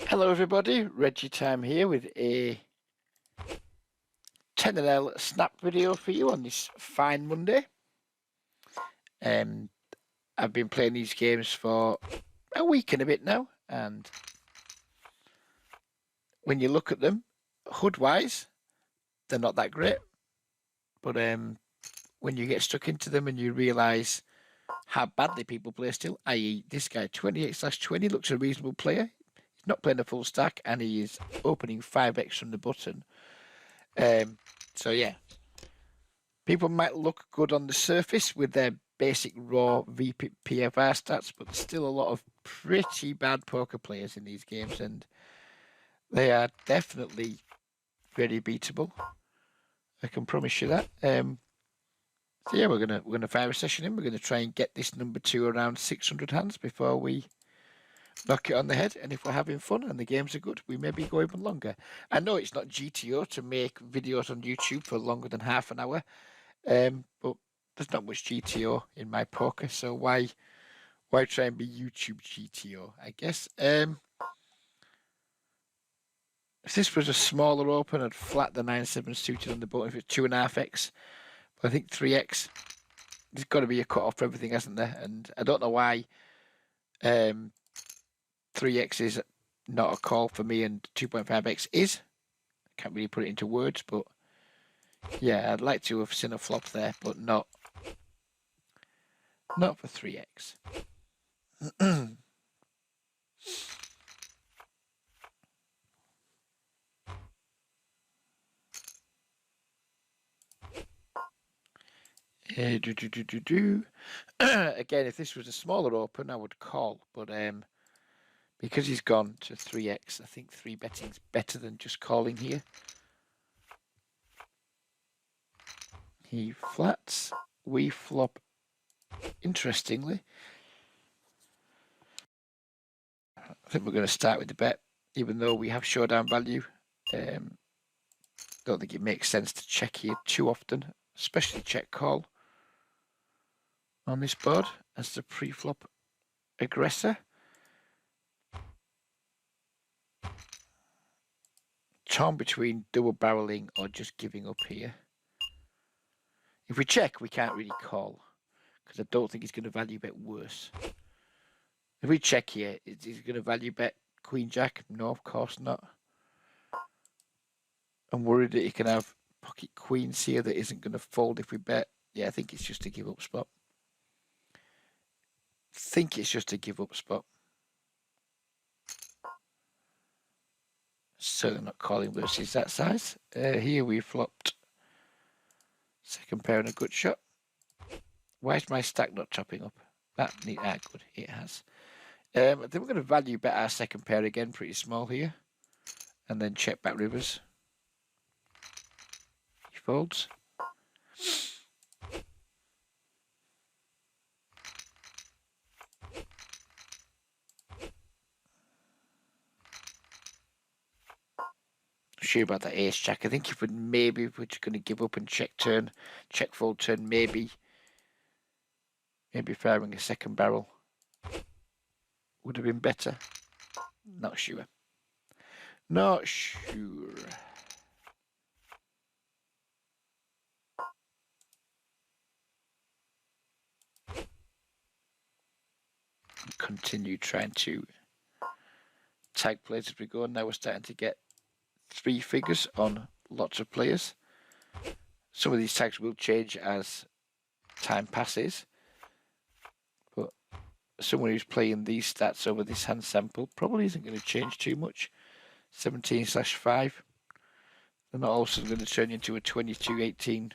Hello everybody, Reggie Time here with a 10 snap video for you on this fine Monday. I've been playing these games for a week and a bit now, and when you look at them, HUD-wise, they're not that great. But when you get stuck into them and you realise how badly people play still, i.e. this guy 28/20 looks a reasonable player. He's not playing a full stack and he is opening 5x from the button. So yeah, people might look good on the surface with their basic raw PFR stats, but there's still a lot of pretty bad poker players in these games, and they are definitely very beatable. I can promise you that. So yeah, we're gonna fire a session in. We're gonna try and get this number 2 around 600 hands before we knock it on the head. And if we're having fun and the games are good, we maybe go even longer. I know it's not GTO to make videos on YouTube for longer than half an hour, but there's not much GTO in my poker, so why try and be YouTube GTO, I guess. If this was a smaller open, I'd flat the 9-7 suited on the button if it's 2.5x. But I think 3x, there's got to be a cut-off for everything, hasn't there? And I don't know why 3x is not a call for me and 2.5x is. I can't really put it into words, but yeah, I'd like to have seen a flop there, but not for 3x. Again, if this was a smaller open, I would call, but because he's gone to 3x, I think 3 betting's better than just calling here. He flats, we flop. Interestingly, I think we're going to start with the bet, even though we have showdown value. Don't think it makes sense to check here too often, especially check call on this board as the pre-flop aggressor. Torn between double barreling or just giving up here. If we check, we can't really call because I don't think he's going to value bet worse. If we check here, is he going to value bet Queen Jack? No, of course not. I'm worried that he can have pocket queens here that isn't going to fold if we bet. Yeah, I think it's just a give up spot. Certainly not calling versus that size. Here we flopped second pair and a good shot. Why is my stack not chopping up? Good, it has. Then we're going to value bet our second pair again, pretty small here. And then check back rivers. He folds. Sure about that ace jack. I think if we're just going to give up and check turn, check fold turn, maybe firing a second barrel would have been better. Not sure. Not sure. Continue trying to tag plays as we go. Now we're starting to get 3 figures on lots of players. Some of these tags will change as time passes, but someone who's playing these stats over this hand sample probably isn't going to change too much. 17/5. They're not also going to turn into a 22/18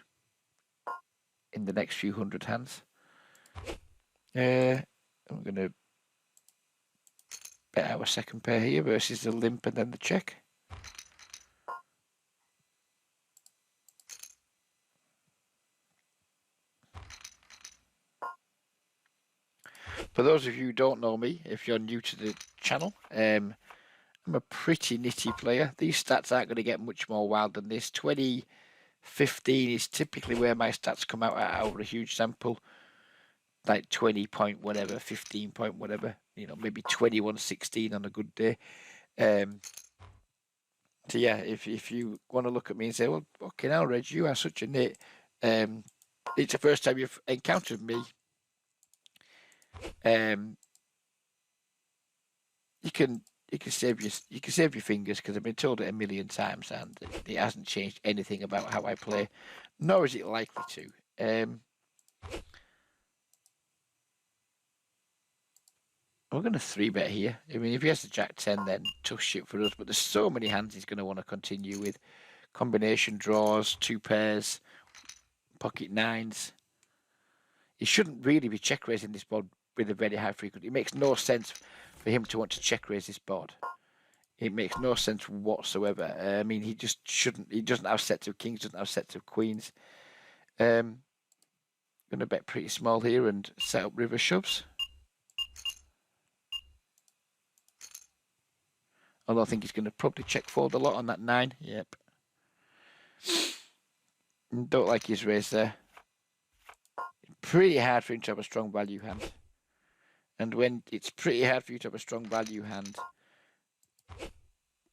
in the next few hundred hands. I'm going to bet our second pair here versus the limp and then the check. For those of you who don't know me, if you're new to the channel, I'm a pretty nitty player. These stats aren't going to get much more wild than this. 2015 is typically where my stats come out at over a huge sample. Like 20 point whatever, 15 point whatever, maybe 21/16 on a good day. So yeah, if you want to look at me and say, well, okay, now Reg, you are such a nit. It's the first time you've encountered me. You can save your fingers, because I've been told it a million times, and it hasn't changed anything about how I play, nor is it likely to. We're going to 3-bet here. I mean, if he has the Jack 10, then tough shit for us. But there's so many hands he's going to want to continue with. Combination draws, 2 pairs, pocket 9s. He shouldn't really be check raising this board with a very high frequency. It makes no sense for him to want to check raise this board. It makes no sense whatsoever. I mean, he just shouldn't. He doesn't have sets of kings, doesn't have sets of queens. Going to bet pretty small here and set up river shoves. Although I think he's going to probably check fold a lot on that 9. Yep. Don't like his raise there. Pretty hard for him to have a strong value hand. And when it's pretty hard for you to have a strong value hand,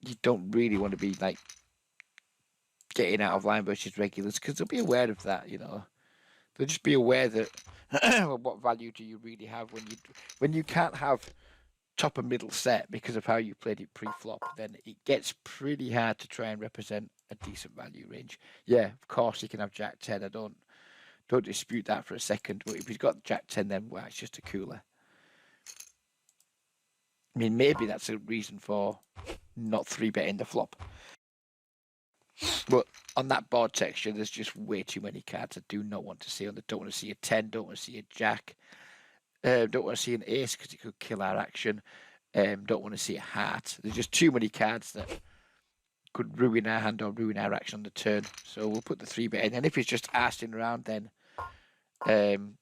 you don't really want to be like getting out of line versus regulars, because they'll be aware of that, you know. They'll just be aware that what value do you really have when you can't have top and middle set because of how you played it pre-flop. Then it gets pretty hard to try and represent a decent value range. Yeah, of course he can have Jack 10. I don't dispute that for a second. But if he's got Jack 10, then well, it's just a cooler. I mean, maybe that's a reason for not 3-betting the flop. But on that board texture, there's just way too many cards I do not want to see on the. Don't want to see a 10, don't want to see a Jack. Don't want to see an ace because it could kill our action. Don't want to see a heart. There's just too many cards that could ruin our hand or ruin our action on the turn. So we'll put the 3-bet in. And if it's just arsing around, then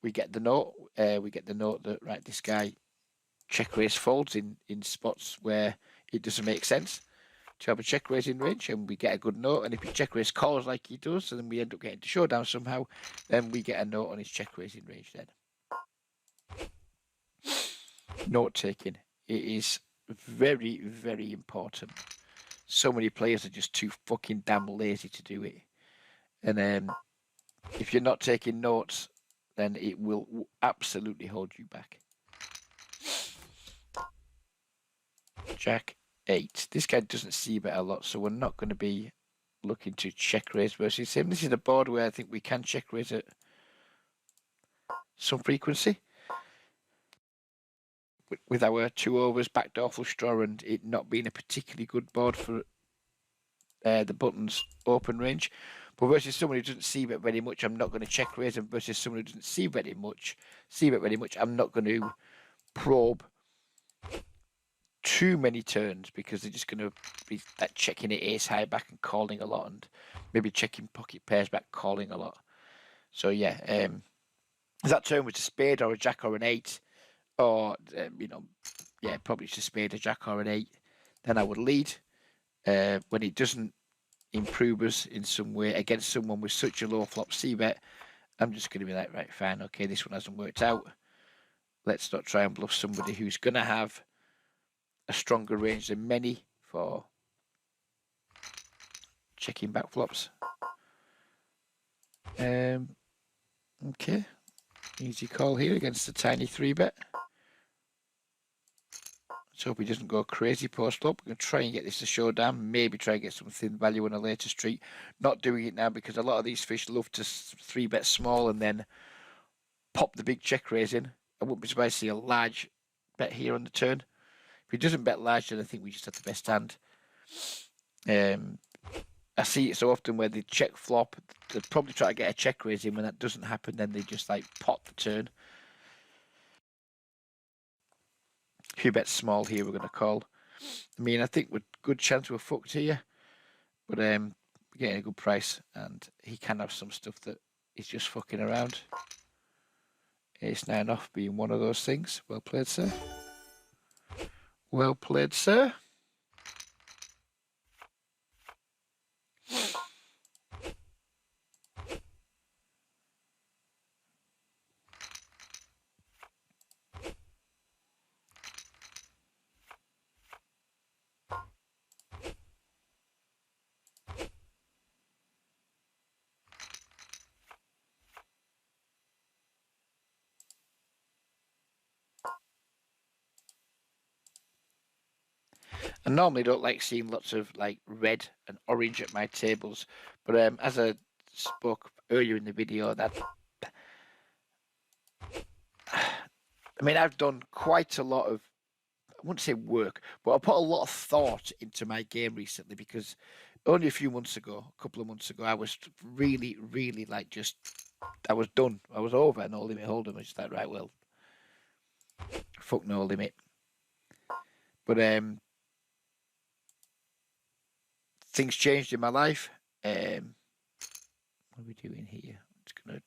we get the note. We get the note that, right, this guy check raise folds in spots where it doesn't make sense to have a check raising range, and we get a good note. And if he check raise calls like he does, and then we end up getting to showdown somehow, then we get a note on his check raising range then. Note taking. It is very, very important. So many players are just too fucking damn lazy to do it. And if you're not taking notes, then it will absolutely hold you back. Jack 8. This guy doesn't see bet a lot, so we're not going to be looking to check raise versus him. This is a board where I think we can check raise at some frequency. With our 2 overs, backdoor flush draw, and it not being a particularly good board for the buttons open range. But versus someone who doesn't see bet very much, I'm not going to check raise. And versus someone who doesn't see bet very much, I'm not going to probe too many turns, because they're just going to be that checking it ace high back and calling a lot, and maybe checking pocket pairs back, calling a lot. So yeah, if that turn was a spade or a jack or an 8, or yeah, probably just a spade, a jack or an 8, then I would lead. When it doesn't improve us in some way against someone with such a low flop c-bet, I'm just going to be like, right, fine, okay, this one hasn't worked out. Let's not try and bluff somebody who's going to have a stronger range than many for checking back flops. Okay, easy call here against the tiny 3-bet. Let's hope he doesn't go crazy post-flop. We're going to try and get this to showdown. Maybe try and get some thin value on a later street. Not doing it now because a lot of these fish love to 3-bet small and then pop the big check raise in. I wouldn't be surprised to see a large bet here on the turn. If he doesn't bet large, then I think we just have the best hand. I see it so often where they check flop. They probably try to get a check raise in. When that doesn't happen, then they just like pot the turn. If you bet small here, we're going to call. I mean, I think we're good chance we're fucked here, but we're getting a good price, and he can have some stuff that is just fucking around. Ace 9 off being one of those things. Well played, sir. Well played, sir. I normally don't like seeing lots of like red and orange at my tables, but as I spoke earlier in the video, that I mean, I've done quite a lot of, I wouldn't say work, but I put a lot of thought into my game recently because only a few months ago, a couple of months ago, I was really, really like just, I was done. I was over No Limit Hold'em. I was just like, right, well, fuck No Limit. But things changed in my life. What are we doing here? I'm just going to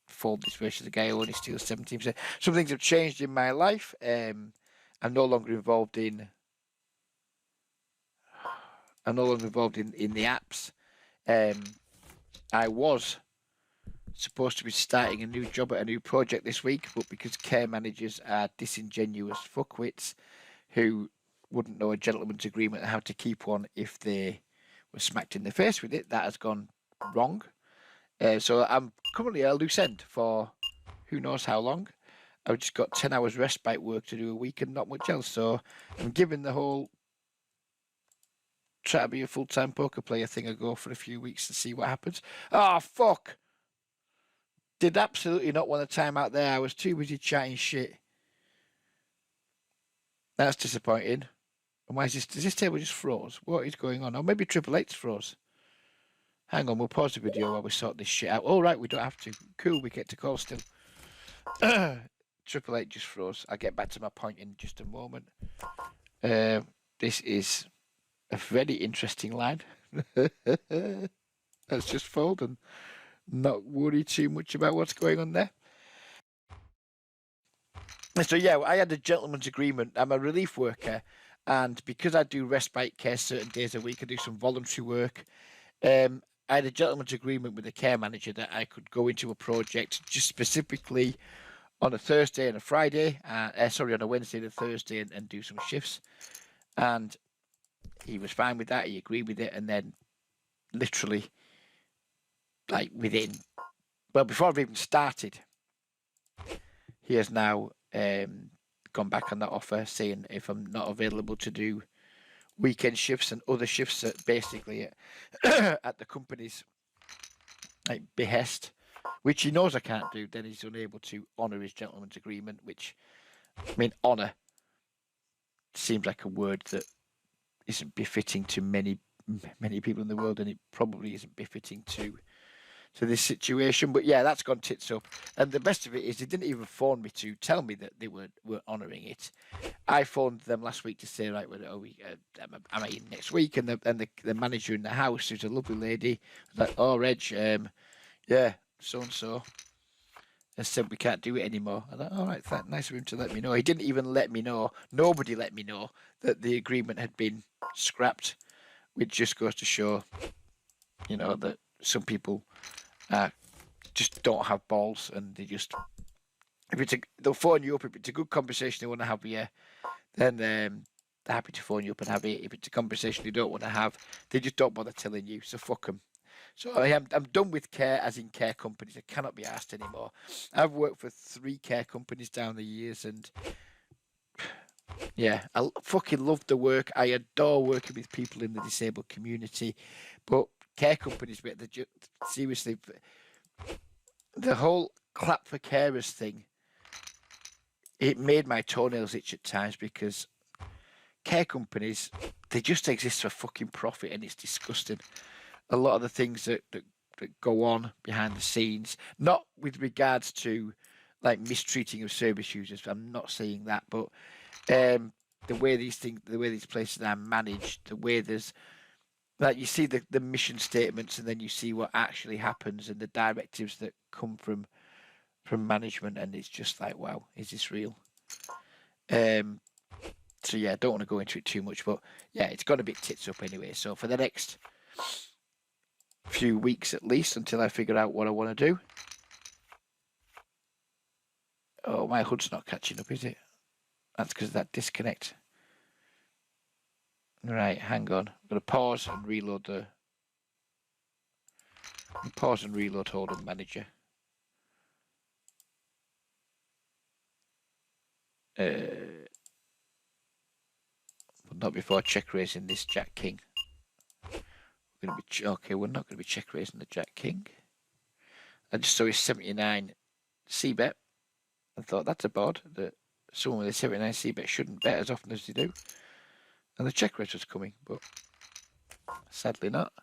fold this versus the guy who only steals 17%. Some things have changed in my life. I'm no longer involved in in the apps. I was supposed to be starting a new job at a new project this week, but because care managers are disingenuous fuckwits who wouldn't know a gentleman's agreement and how to keep one if they were smacked in the face with it, that has gone wrong. So I'm currently at a loose end for who knows how long. I've just got 10 hours respite work to do a week and not much else. So I'm giving the whole try to be a full-time poker player thing a go for a few weeks to see what happens. Oh, fuck! Did absolutely not want to time out there. I was too busy chatting shit. That's disappointing. And why is this table just froze? What is going on? Or maybe Triple Eight's froze. Hang on, we'll pause the video while we sort this shit out. Oh, right, we don't have to. Cool, we get to call still. Triple Eight just froze. I'll get back to my point in just a moment. This is a very interesting line. Let's just fold and not worry too much about what's going on there. So yeah, I had a gentleman's agreement. I'm a relief worker, and because I do respite care certain days a week, I do some voluntary work. I had a gentleman's agreement with the care manager that I could go into a project just specifically on a Thursday and a Friday, on a Wednesday and a Thursday, and do some shifts. And he was fine with that. He agreed with it, and then literally, like before I've even started, he has now gone back on that offer, saying if I'm not available to do weekend shifts and other shifts at basically at the company's like behest, which he knows I can't do, then he's unable to honour his gentleman's agreement, which, I mean, honour seems like a word that isn't befitting to many people in the world, and it probably isn't befitting to this situation. But yeah, that's gone tits up. And the best of it is they didn't even phone me to tell me that they were honouring it. I phoned them last week to say, right, am I in next week? And the manager in the house, who's a lovely lady, was like, oh, Reg, yeah, so-and-so has said we can't do it anymore. I thought, all right, nice of him to let me know. He didn't even let me know. Nobody let me know that the agreement had been scrapped, which just goes to show, that some people just don't have balls, and they just they'll phone you up if it's a good conversation they want to have with you, then they're happy to phone you up and have it. If it's a conversation they don't want to have, they just don't bother telling you. So fuck them. So I'm done with care, as in care companies. I cannot be asked anymore. I've worked for 3 care companies down the years, and yeah, I fucking love the work. I adore working with people in the disabled community, but care companies, seriously, the whole clap for carers thing, it made my toenails itch at times, because care companies, they just exist for fucking profit, and it's disgusting. A lot of the things that go on behind the scenes, not with regards to like mistreating of service users, I'm not saying that, but the way these places are managed, the way there's like, you see the mission statements, and then you see what actually happens, and the directives that come from management, and it's just like, wow, is this real? So yeah, I don't want to go into it too much, but yeah, it's got a bit tits up anyway. So for the next few weeks at least, until I figure out what I want to do. Oh, my HUD's not catching up, is it? That's because of that disconnect. Right, hang on. I'm going to pause and reload Hold'em Manager. Put but not before check raising this Jack King. We're going to be okay. We're not going to be check raising the Jack King. I just saw his 79 c-bet and thought that's a board that someone with a 79 c-bet shouldn't bet as often as they do. And the check raise was coming, but sadly not.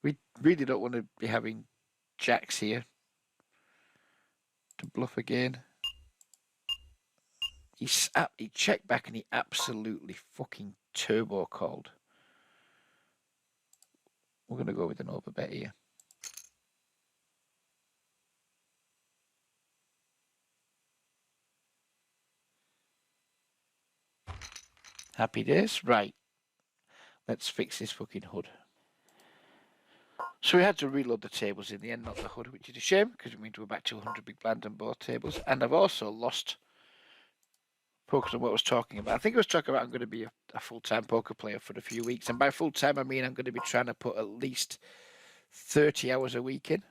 We really don't want to be having jacks here to bluff again. He checked back and he absolutely fucking turbo called. We're going to go with an overbet here. Happy days. Right. Let's fix this fucking HUD. So we had to reload the tables in the end, not the HUD, which is a shame because it means we're back to 100 big blind on both tables. And I've also lost focus on what I was talking about. I think I was talking about I'm going to be a full-time poker player for a few weeks. And by full-time, I mean I'm going to be trying to put at least 30 hours a week in.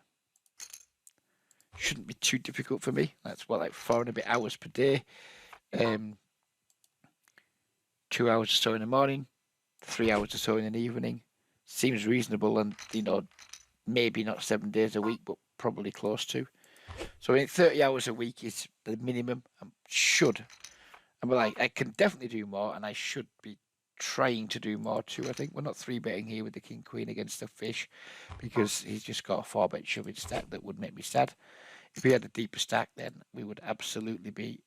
Shouldn't be too difficult for me. That's what, like 4 and a bit hours per day. 2 hours or so in the morning, 3 hours or so in the evening. Seems reasonable, and maybe not 7 days a week, but probably close to. So I mean, 30 hours a week is the minimum. I can definitely do more, and I should be trying to do more too. I think we're not 3-betting here with the King Queen against the fish because he's just got a 4-bet shoving stack that would make me sad. If we had a deeper stack, then we would absolutely be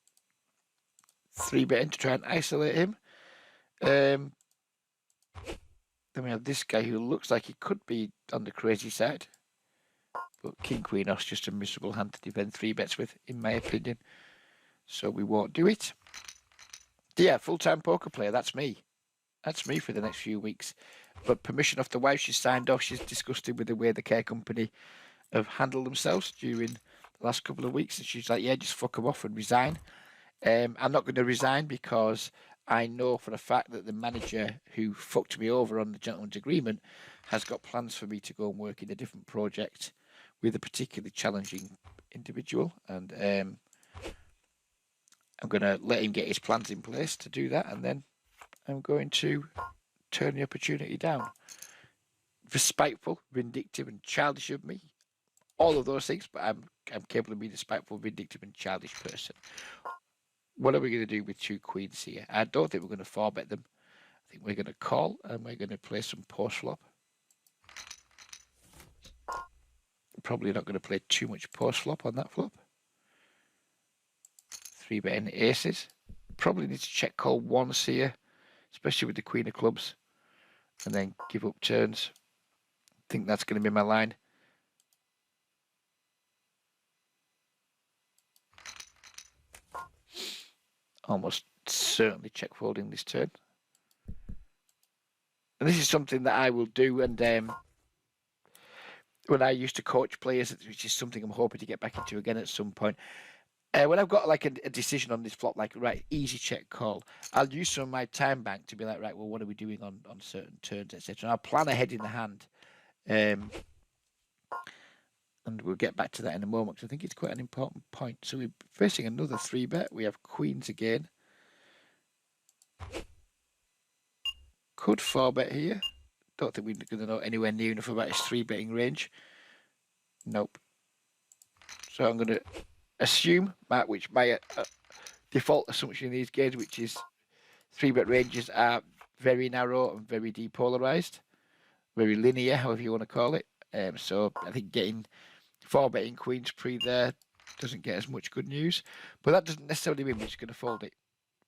3-betting to try and isolate him. Then we have this guy who looks like he could be on the crazy side. But King Queen Os just a miserable hand to defend 3-bets with, in my opinion. So we won't do it. Yeah, full-time poker player, that's me. That's me for the next few weeks. But permission off the wife, she's signed off. She's disgusted with the way the care company have handled themselves during the last couple of weeks. And she's like, yeah, just fuck them off and resign. I'm not going to resign because I know for a fact that the manager who fucked me over on the gentleman's agreement has got plans for me to go and work in a different project with a particularly challenging individual. And I'm going to let him get his plans in place to do that. And then I'm going to turn the opportunity down. Spiteful, vindictive, and childish of me. All of those things, but I'm capable of being a spiteful, vindictive, and childish person. What are we going to do with 2 queens here? I don't think we're going to 4-bet them. I think we're going to call and we're going to play some post flop. Probably not going to play too much post flop on that flop. 3-betting aces. Probably need to check call once here, especially with the Queen of Clubs, and then give up turns. I think that's going to be my line. Almost certainly check folding this turn. And this is something that I will do, and when I used to coach players, which is something I'm hoping to get back into again at some point. When I've got like a decision on this flop, like right, easy check call, I'll use some of my time bank to be like, right, well, what are we doing on certain turns, etc. And I'll plan ahead in the hand. And we'll get back to that in a moment because I think it's quite an important point. So we're facing another 3-bet. We have queens again. Could 4-bet here. Don't think we're going to know anywhere near enough about his 3-betting range. Nope. So I'm going to assume, which my default assumption in these games, which is 3-bet ranges are very narrow and very depolarized, very linear, however you want to call it. So I think getting 4-betting queens pre there doesn't get as much good news, but that doesn't necessarily mean we're just going to fold it.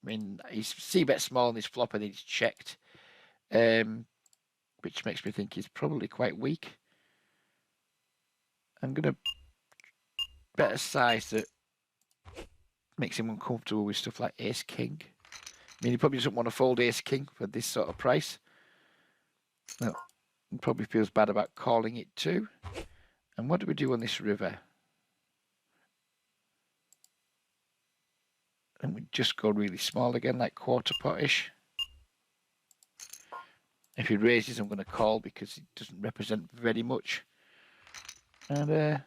I mean, he's c-bet small on his flop and he's checked, which makes me think he's probably quite weak. I'm going to bet a size that makes him uncomfortable with stuff like ace-king. I mean, he probably doesn't want to fold ace-king for this sort of price. No, he probably feels bad about calling it too. And what do we do on this river? And we just go really small again, like quarter pot-ish. If he raises, I'm going to call because it doesn't represent very much. And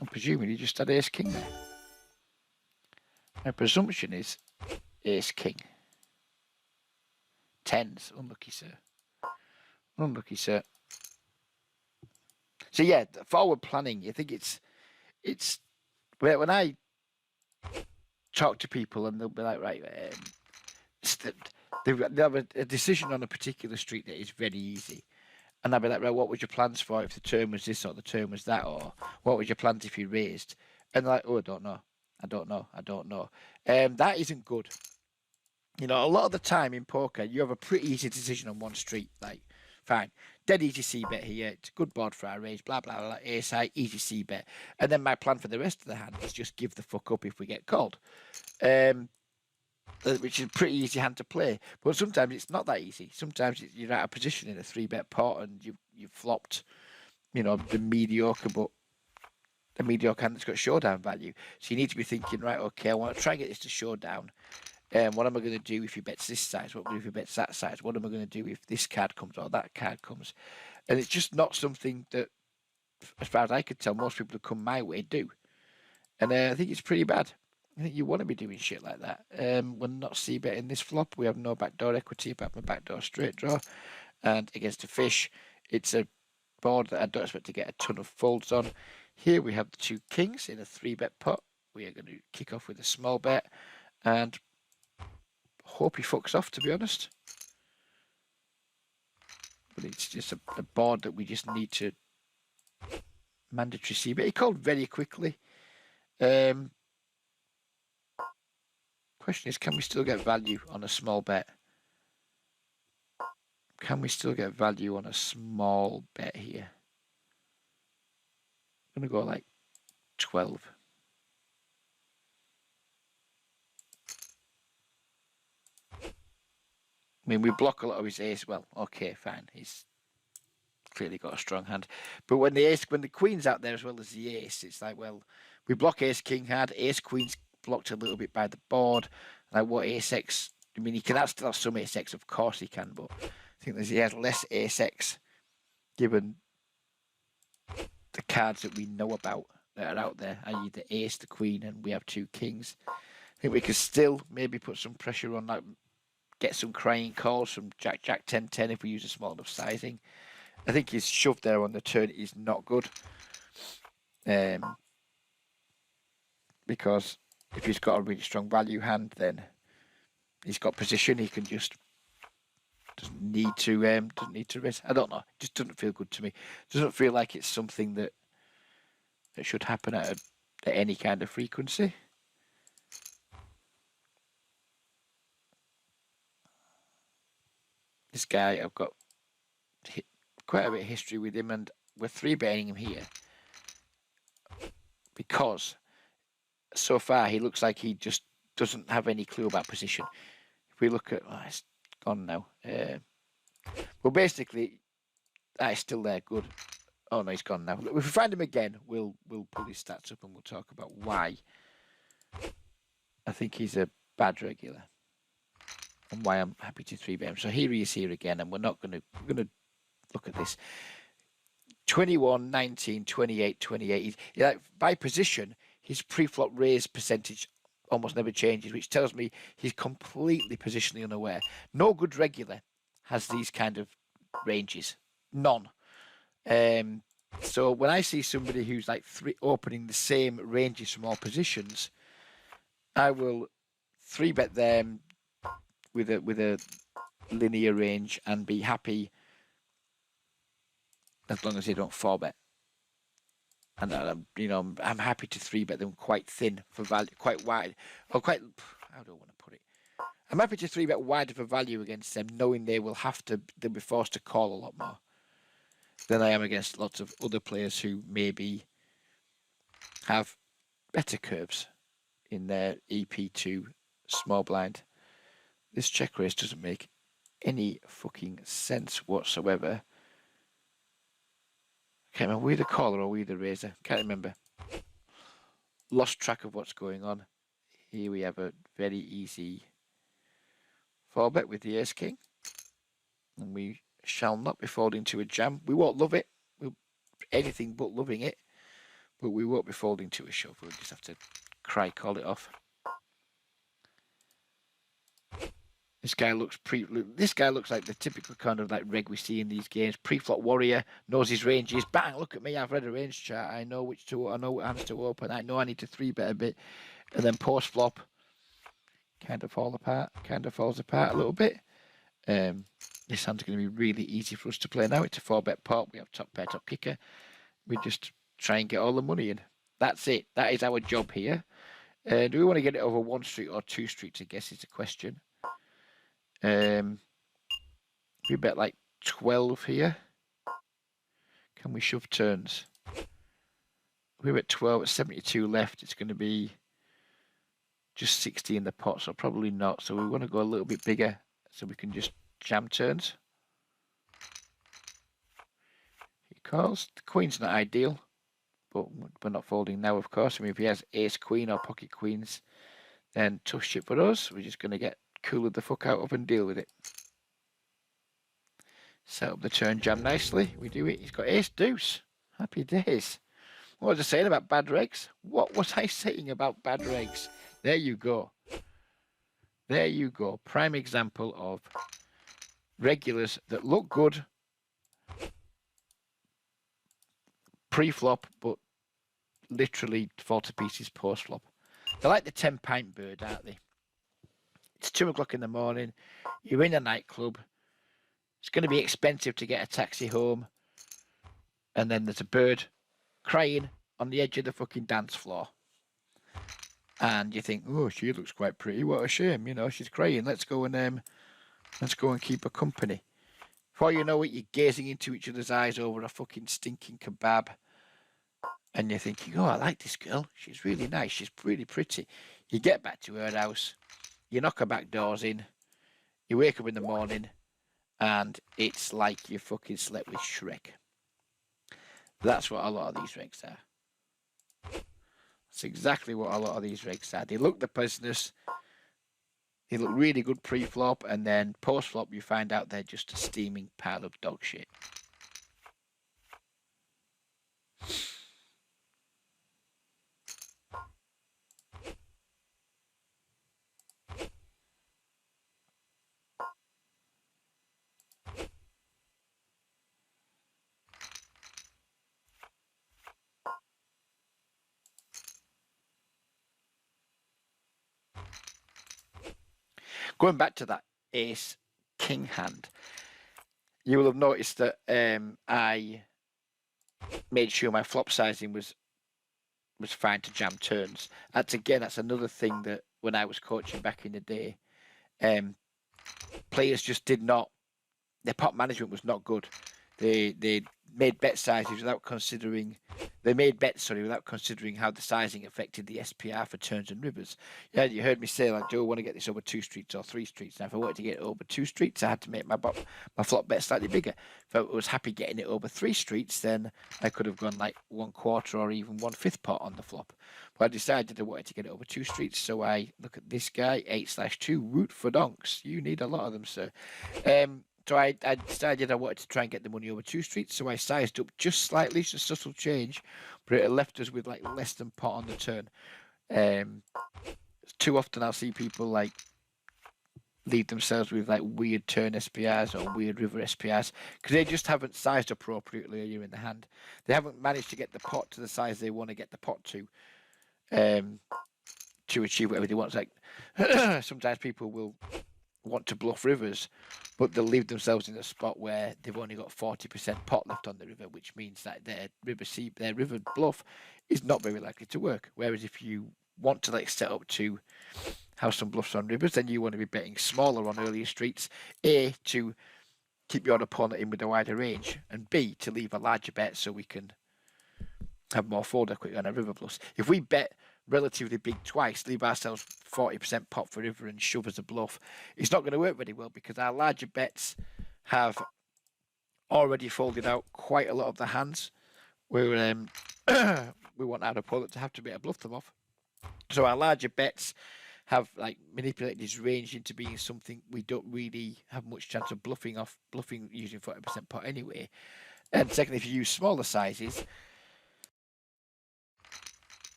I'm presuming he just had ace-king there. My presumption is ace-king. tens. Unlucky, sir. Unlucky, sir. So yeah, forward planning. I think it's when I talk to people and they'll be like, right, they have a decision on a particular street that is very easy. And I'd be like, right, what was your plans for if the turn was this or the turn was that? Or what was your plans if you raised? And they're like, oh, I don't know. I don't know. I don't know. That isn't good. You know, a lot of the time in poker, you have a pretty easy decision on one street. Like, fine. Dead easy C-bet here. It's a good board for our raise. Blah, blah, blah. Ace high, easy C-bet. And then my plan for the rest of the hand is just give the fuck up if we get called. Which is a pretty easy hand to play. But sometimes it's not that easy. Sometimes you're out of position in a 3-bet pot and you've flopped, you know, the mediocre hand that's got showdown value. So you need to be thinking, right, okay, I want to try and get this to showdown. What am I going to do if he bets this size? What am I going to do if he bets that size? What am I going to do if this card comes or that card comes? And it's just not something that, as far as I could tell, most people who come my way do. And I think it's pretty bad. I think you want to be doing shit like that. We're not c-betting this flop. We have no backdoor equity apart from a backdoor straight draw. And against a fish, it's a board that I don't expect to get a ton of folds on. Here we have the 2 kings in a 3-bet pot. We are going to kick off with a small bet and hope he fucks off, to be honest. But it's just a board that we just need to mandatory c-bet. He called very quickly. Question is, can we still get value on a small bet? Can we still get value on a small bet here? I'm going to go like 12. I mean, we block a lot of his ace. Well, okay, fine. He's clearly got a strong hand. But when the queen's out there as well as the ace, it's like, well, we block ace king hard. Ace queen's blocked a little bit by the board. Like, what ace x? I mean, he can still have some ace x, of course he can, but I think he has less ace x given the cards that we know about that are out there, i.e. the ace, the queen, and we have 2 kings. I think we could still maybe put some pressure on, like, get some crying calls from Jack, 10, 10 if we use a small enough sizing. I think his shove there on the turn is not good. Because if he's got a really strong value hand, then he's got position. He can just doesn't need to risk. I don't know. It just doesn't feel good to me. It doesn't feel like it's something that should happen at any kind of frequency. This guy, I've got quite a bit of history with him, and we're 3-betting him here because so far he looks like he just doesn't have any clue about position. If we look at, it's gone now. Well, basically, it's still there. Good. Oh no, he's gone now. If we find him again, we'll pull his stats up and we'll talk about why I think he's a bad regular and why I'm happy to 3-bet him. So here he is here again, and we're going to look at this. 21, 19, 28, 28. Like, by position, his pre-flop raise percentage almost never changes, which tells me he's completely positionally unaware. No good regular has these kind of ranges. None. So when I see somebody who's like opening the same ranges from all positions, I will 3-bet them with a linear range and be happy as long as they don't 4-bet. And I'm happy to 3-bet them quite thin for value, quite wide, or quite. How do I want to put it? I'm happy to 3-bet wider for value against them, knowing they'll be forced to call a lot more than I am against lots of other players who maybe have better curves in their EP2 small blind. This check raise doesn't make any fucking sense whatsoever. Can't remember, were we the caller or were we the raiser? Can't remember. Lost track of what's going on. Here we have a very easy 4-bet with the ace king. And we shall not be folding to a jam. We won't love it. We'll anything but loving it. But we won't be folding to a shove. We'll just have to call it off. This guy looks like the typical kind of like reg we see in these games. Pre-flop warrior, knows his ranges. Bang! Look at me, I've read a range chart. I know what hands to open. I know I need to 3-bet a bit, and then post-flop kind of falls apart a little bit. This hand's going to be really easy for us to play now. It's a 4-bet pot. We have top pair, top kicker. We just try and get all the money in. That's it. That is our job here. Do we want to get it over 1 street or 2 streets? I guess is the question. We bet like 12 here. Can we shove turns? We're at 12, at 72 left. It's going to be just 60 in the pot, so probably not. So we want to go a little bit bigger so we can just jam turns. He calls. The queen's not ideal, but we're not folding now, of course. I mean, if he has ace queen or pocket queens, then tough shit for us. We're just going to get cooler the fuck out of and deal with it. Set up the turn jam nicely. We do it. He's got ace deuce. Happy days. What was I saying about bad regs? What was I saying about bad regs? There you go. There you go. Prime example of regulars that look good pre-flop, but literally fall to pieces post-flop. They're like the 10-pint bird, aren't they? It's 2 o'clock in the morning. You're in a nightclub. It's going to be expensive to get a taxi home. And then there's a bird crying on the edge of the fucking dance floor. And you think, oh, she looks quite pretty. What a shame, you know, she's crying. Let's go and keep her company. Before you know it, you're gazing into each other's eyes over a fucking stinking kebab. And you're thinking, oh, I like this girl. She's really nice. She's really pretty. You get back to her house. You knock her back doors in. You wake up in the morning. And it's like you fucking slept with Shrek. That's what a lot of these regs are. That's exactly what a lot of these regs are. They look the business. They look really good pre-flop. And then post-flop, you find out they're just a steaming pile of dog shit. Going back to that ace king hand, you will have noticed that I made sure my flop sizing was fine to jam turns. That's another thing that when I was coaching back in the day, players just did not. Their pot management was not good. They made bet sizes without considering. They made bets, without considering how the sizing affected the SPR for turns and rivers. Yeah, you heard me say, like, do I want to get this over 2 streets or 3 streets? Now, if I wanted to get it over 2 streets, I had to make my flop bet slightly bigger. If I was happy getting it over 3 streets, then I could have gone like 1/4 or even 1/5 pot on the flop. But I decided I wanted to get it over 2 streets, so I look at this guy, 8/2, root for donks. You need a lot of them, sir. So I decided I wanted to try and get the money over 2 streets, so I sized up just slightly, just a subtle change, but it left us with like less than pot on the turn. Too often I'll see people like leave themselves with like weird turn SPRs or weird river SPRs because they just haven't sized appropriately earlier in the hand. They haven't managed to get the pot to the size they want to get the pot to achieve whatever they want. It's like sometimes people will want to bluff rivers, but they'll leave themselves in a spot where they've only got 40% pot left on the river, which means that their river bluff is not very likely to work. Whereas if you want to like set up to have some bluffs on rivers, then you want to be betting smaller on earlier streets, A, to keep your opponent in with a wider range, and B, to leave a larger bet so we can have more fold equity on our river bluffs. If we bet relatively big twice, leave ourselves 40% pot for river and shove as a bluff, it's not going to work very well because our larger bets have already folded out quite a lot of the hands where we want our opponent to have to be able to bluff them off. So our larger bets have like manipulated his range into being something we don't really have much chance of bluffing using 40% pot anyway. And secondly, if you use smaller sizes,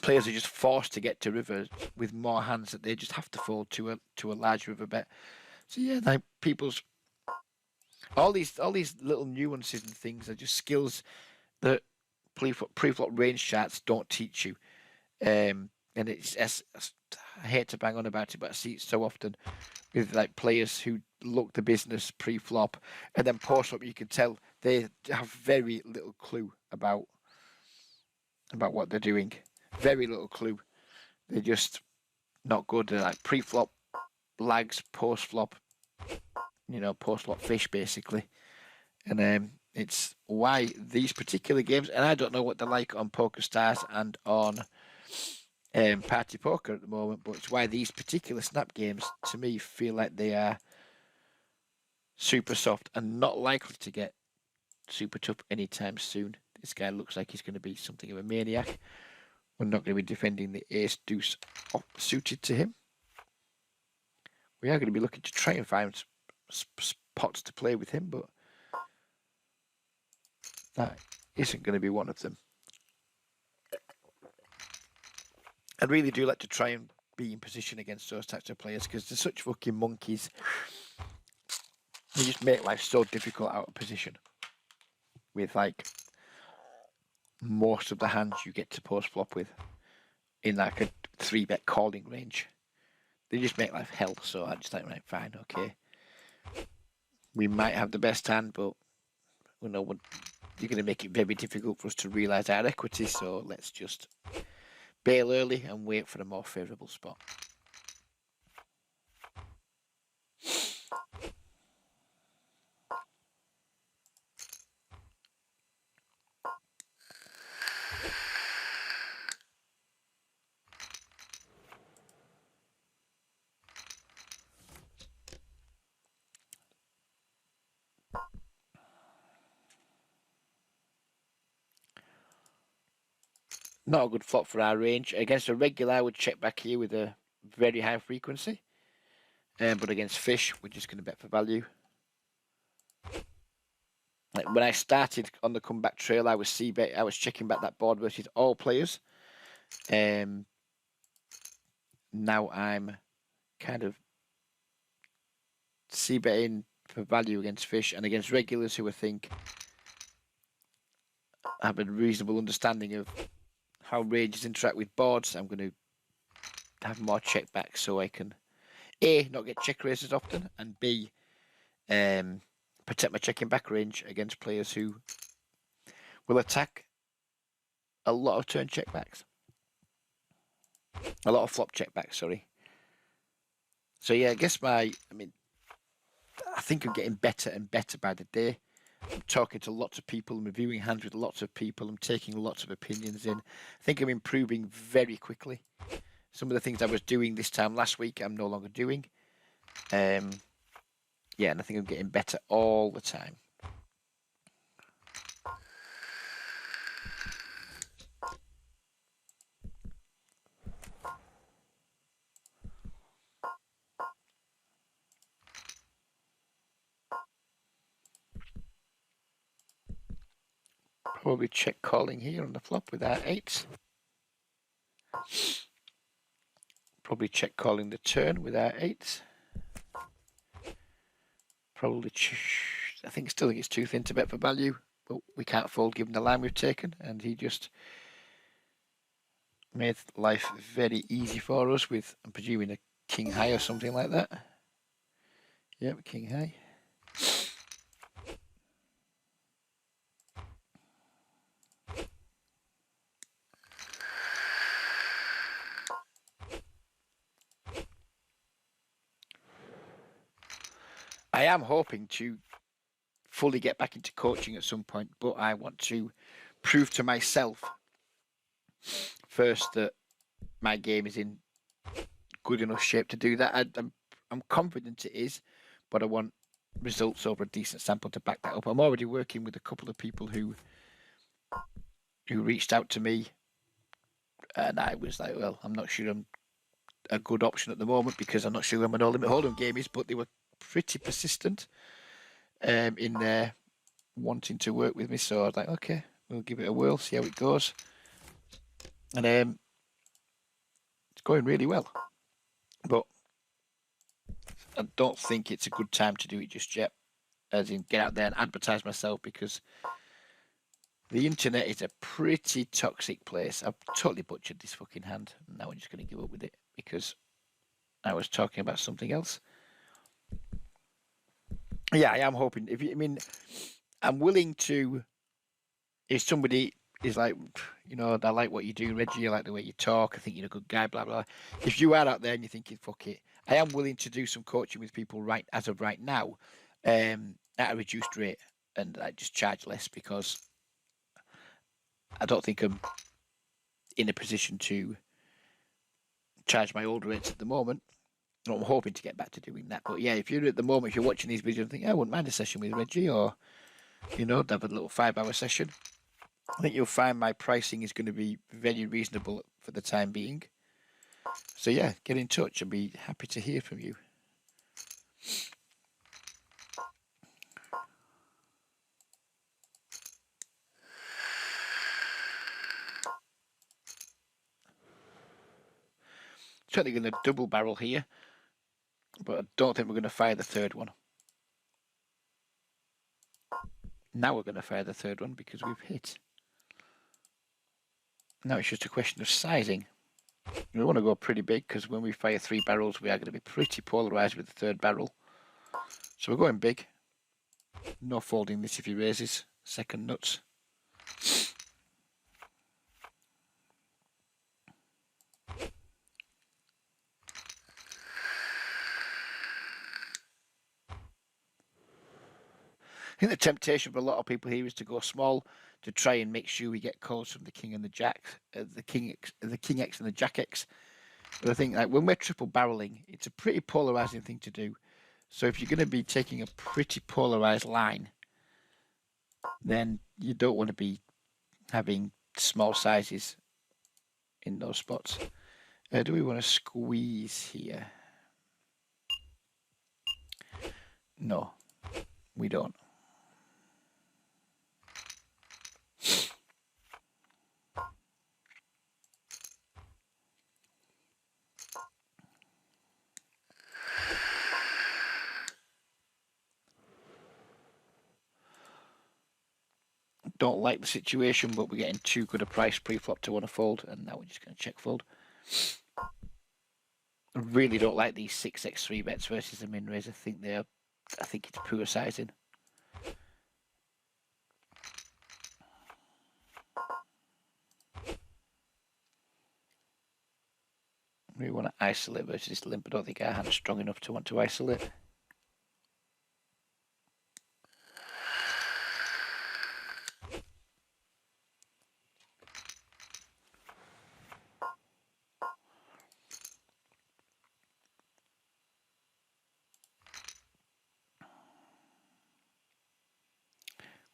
players are just forced to get to rivers with more hands that they just have to fold to a large river bet. So yeah, like people's all these little nuances and things are just skills that pre-flop range charts don't teach you. And I hate to bang on about it, but I see it so often with like players who look the business pre-flop, and then post-flop you can tell they have very little clue about what they're doing. Very little clue. They're just not good. They're like pre-flop lags, post-flop, post-flop fish basically. And it's why these particular games, and I don't know what they're like on Poker Stars and on Party Poker at the moment, but it's why these particular snap games to me feel like they are super soft and not likely to get super tough anytime soon. This guy looks like he's going to be something of a maniac. We're not going to be defending the ace deuce suited to him. We are going to be looking to try and find spots to play with him, but that isn't going to be one of them. I really do like to try and be in position against those types of players because they're such fucking monkeys. They just make life so difficult out of position with like most of the hands you get to post flop with in like a 3-bet calling range. They just make life hell. So I just think, right, fine, okay. We might have the best hand, but you're going to make it very difficult for us to realise our equity. So let's just bail early and wait for a more favourable spot. Not a good flop for our range. Against a regular, I would check back here with a very high frequency. But against fish, we're just going to bet for value. Like when I started on the comeback trail, I was c-bet. I was checking back that board versus all players. Now I'm kind of c-betting for value against fish and against regulars who I think have a reasonable understanding of how ranges interact with boards. I'm going to have more check back so I can A, not get check raises often, and B, protect my checking back range against players who will attack a lot of turn checkbacks. A lot of flop checkbacks, sorry. So yeah, I think I'm getting better and better by the day. I'm talking to lots of people, I'm reviewing hands with lots of people, I'm taking lots of opinions in. I think I'm improving very quickly. Some of the things I was doing this time last week, I'm no longer doing. And I think I'm getting better all the time. Probably check calling here on the flop with our 8s. Probably check calling the turn with our 8s. Probably, I still think it's too thin to bet for value, but we can't fold given the line we've taken, and he just made life very easy for us with, I'm presuming, a king high or something like that. Yep, king high. I am hoping to fully get back into coaching at some point, but I want to prove to myself first that my game is in good enough shape to do that. I'm confident it is, but I want results over a decent sample to back that up. I'm already working with a couple of people who reached out to me, and I was like, well, I'm not sure I'm a good option at the moment because I'm not sure where my no limit hold'em game is, but they were pretty persistent in their wanting to work with me. So I was like, okay, we'll give it a whirl, see how it goes. And it's going really well. But I don't think it's a good time to do it just yet. As in, get out there and advertise myself, because the internet is a pretty toxic place. I've totally butchered this fucking hand. Now I'm just going to give up with it because I was talking about something else. Yeah, I am hoping. I'm willing to. If somebody is like, I like what you do, Reggie, I like the way you talk, I think you're a good guy, blah, blah. If you are out there and you're thinking, fuck it, I am willing to do some coaching with people as of right now, at a reduced rate, and I just charge less because I don't think I'm in a position to charge my old rates at the moment. I'm hoping to get back to doing that. But yeah, if you're at the moment, if you're watching these videos and think, I wouldn't mind a session with Reggie, or, have a little 5-hour session, I think you'll find my pricing is going to be very reasonable for the time being. So yeah, get in touch. I'd be happy to hear from you. Certainly going to double barrel here, but I don't think we're going to fire the third one. Now we're going to fire the third one because we've hit. Now it's just a question of sizing. We want to go pretty big because when we fire 3 barrels, we are going to be pretty polarized with the third barrel. So we're going big. No folding this if he raises second nuts. I think the temptation for a lot of people here is to go small to try and make sure we get calls from the king and the jack, the king X and the jack X. But I think like when we're triple barreling, it's a pretty polarizing thing to do. So if you're going to be taking a pretty polarized line, then you don't want to be having small sizes in those spots. Do we want to squeeze here? No, we don't. Don't like the situation, but we're getting too good a price pre-flop to want to fold, and now we're just going to check fold. I really don't like these 6x3 bets versus the min raise. I think it's poor sizing. We want to isolate versus limp. I don't think our hand's strong enough to want to isolate.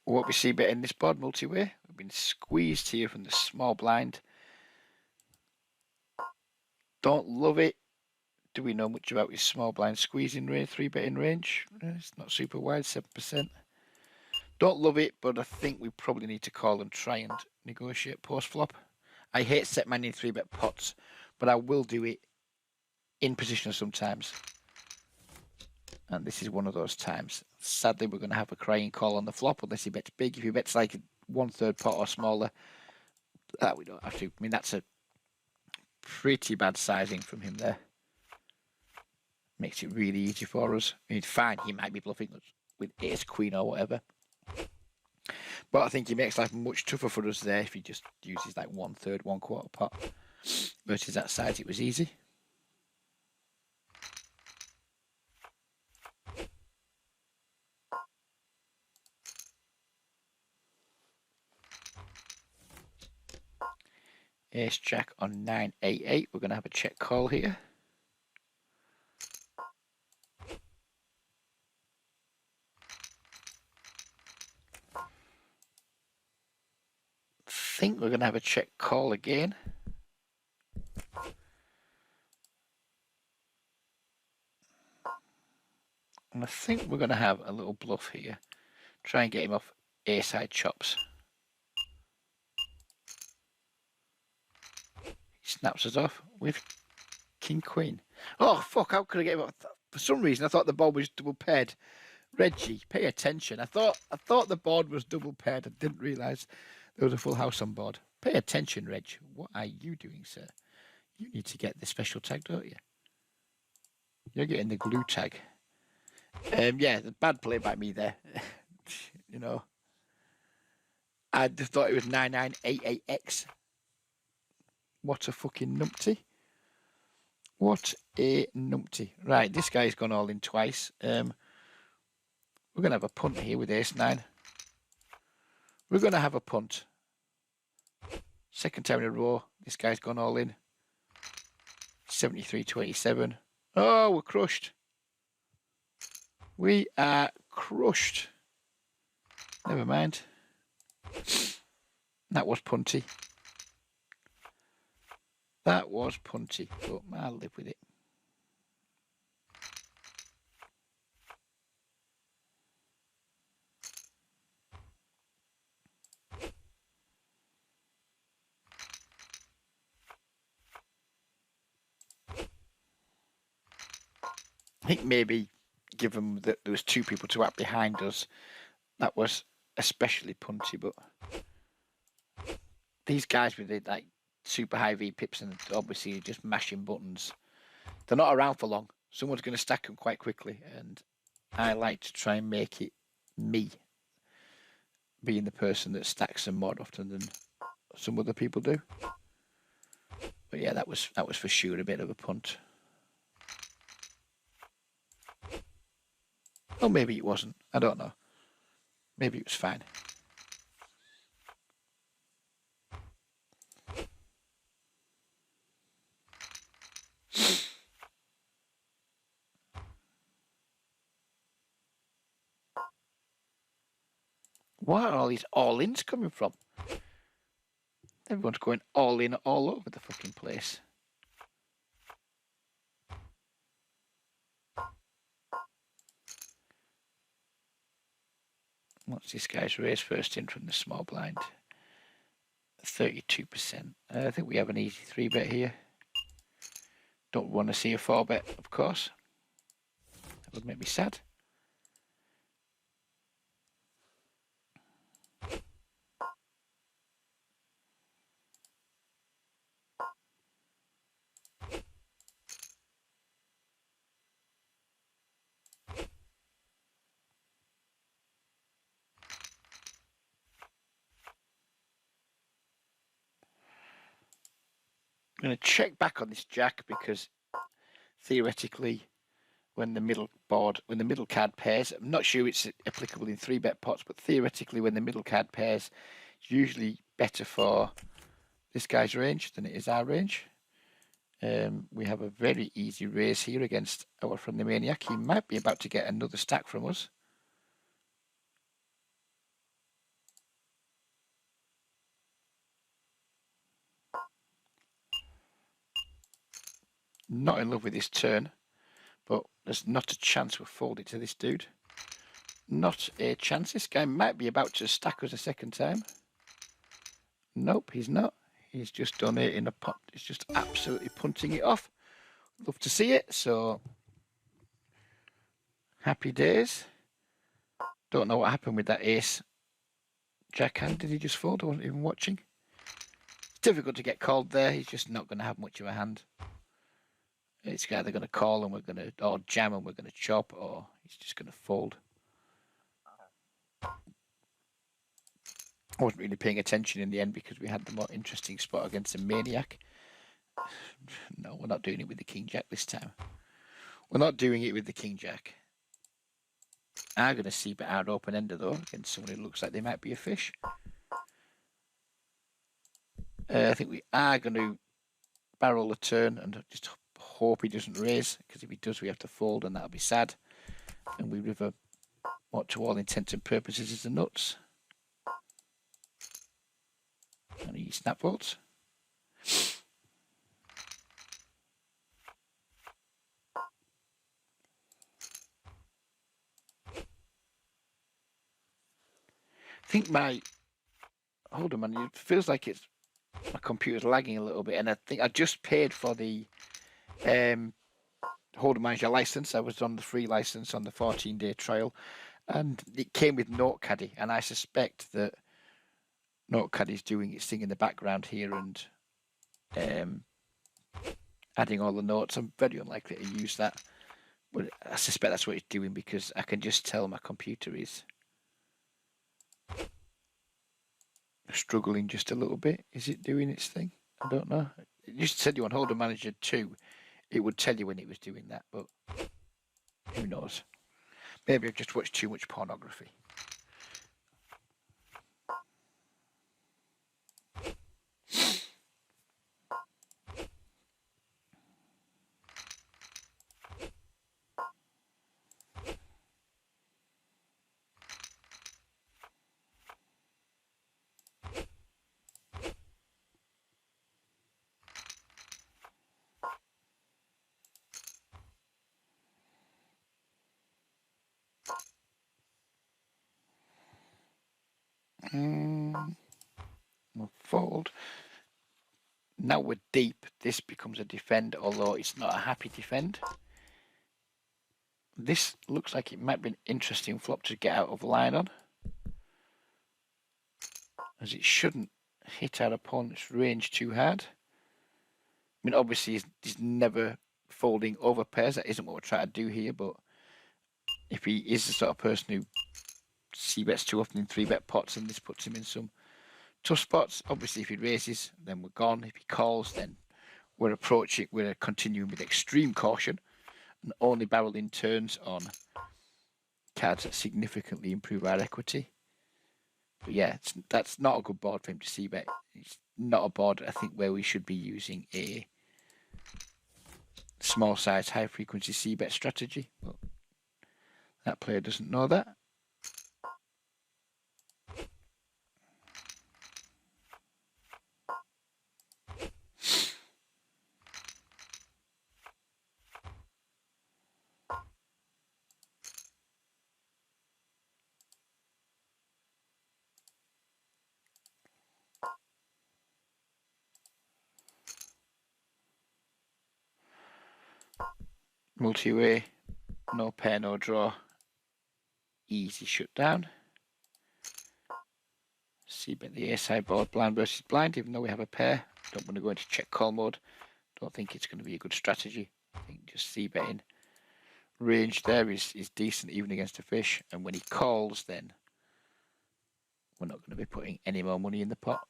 What we see betting this board multi-way, we've been squeezed here from the small blind. Don't love it. Do we know much about his small blind squeezing range, 3-betting range? It's not super wide, 7%. Don't love it, but I think we probably need to call and try and negotiate post-flop. I hate set manning 3-bet pots, but I will do it in position sometimes. And this is one of those times. Sadly, we're going to have a crying call on the flop unless he bets big. If he bets like 1/3 pot or smaller, that we don't have to. I mean, that's a pretty bad sizing from him there. Makes it really easy for us. I mean, fine, he might be bluffing us with ace queen or whatever. But I think he makes life much tougher for us there if he just uses like 1/3, 1/4 pot. Versus that size, it was easy. Ace jack on 9-8-8. We're going to have a check call here. I think we're going to have a check call again. And I think we're going to have a little bluff here. Try and get him off A-side chops. He snaps us off with king queen. Oh, fuck, how could I get him off? For some reason, I thought the board was double paired. Reggie, pay attention. I thought the board was double paired. I didn't realise there was a full house on board. Pay attention, Reg. What are you doing, sir? You need to get the special tag, don't you? You're getting the glue tag. Yeah, the bad play by me there. You know, I just thought it was 9988X. What a fucking numpty. What a numpty. Right, this guy's gone all in twice. We're going to have a punt here with ace-9. We're going to have a punt. Second time in a row, this guy's gone all in. 73 to 87. Oh, we're crushed. We are crushed. Never mind. That was punty. That was punty, but I'll live with it. I think maybe, given that there was two people to act behind us, that was especially punty. But these guys with the like super high V pips and obviously just mashing buttons, they're not around for long. Someone's going to stack them quite quickly, and I like to try and make it me being the person that stacks them more often than some other people do. But yeah, that was for sure a bit of a punt. Or maybe it wasn't. I don't know. Maybe it was fine. Where are all these all-ins coming from? Everyone's going all in all over the fucking place. What's this guy's raise first in from the small blind? 32%. I think we have an easy 3-bet here. Don't want to see a 4-bet, of course. That would make me sad. I'm going to check back on this jack because theoretically, when the middle card pairs, I'm not sure it's applicable in 3-bet pots, but theoretically, when the middle card pairs, it's usually better for this guy's range than it is our range. We have a very easy raise here against our friendly maniac. He might be about to get another stack from us. Not in love with this turn, but there's not a chance we'll fold it to this dude. Not a chance. This guy might be about to stack us a second time. Nope, he's not. He's just done it in a pot. He's just absolutely punting it off. Love to see it, so happy days. Don't know what happened with that ace jack hand. Did he just fold? I wasn't even watching. It's difficult to get called there. He's just not going to have much of a hand. It's either going to call and we're going to, or jam and we're going to chop, or he's just going to fold. I wasn't really paying attention in the end because we had the more interesting spot against a maniac. No, we're not doing it with the king jack this time. We're not doing it with the king jack. I'm going to see bet our open ender though against someone who looks like they might be a fish. I think we are going to barrel the turn and just hope he doesn't raise, because if he does we have to fold and that'll be sad. And we river what to all intents and purposes is the nuts. And he snap folds. I think hold on man, it feels like it's my computer's lagging a little bit, and I think I just paid for the Holder Manager license. I was on the free license on the 14-day trial, and it came with NoteCaddy, and I suspect that NoteCaddy's doing its thing in the background here and adding all the notes. I'm very unlikely to use that, but I suspect that's what it's doing because I can just tell my computer is struggling just a little bit. Is it doing its thing? I don't know. It used to tell you on Holder Manager 2, it would tell you when it was doing that, but who knows? Maybe I've just watched too much pornography. We'll fold. Now we're deep. This becomes a defend, although it's not a happy defend. This looks like it might be an interesting flop to get out of line on, as it shouldn't hit our opponent's range too hard. I mean, obviously, he's never folding over pairs. That isn't what we're trying to do here, but if he is the sort of person who c-bets too often in 3-bet pots, and this puts him in some tough spots. Obviously, if he raises, then we're gone. If he calls, then we're continuing with extreme caution and only barreling turns on cards that significantly improve our equity. But yeah, that's not a good board for him to c-bet. It's not a board, I think, where we should be using a small size, high frequency c-bet strategy. But that player doesn't know that. Multi-way, no pair, no draw. Easy shutdown. C-bet the A-side board, blind versus blind, even though we have a pair. Don't want to go into check call mode. Don't think it's going to be a good strategy. I think just c-betting range there is decent even against a fish. And when he calls, then we're not going to be putting any more money in the pot.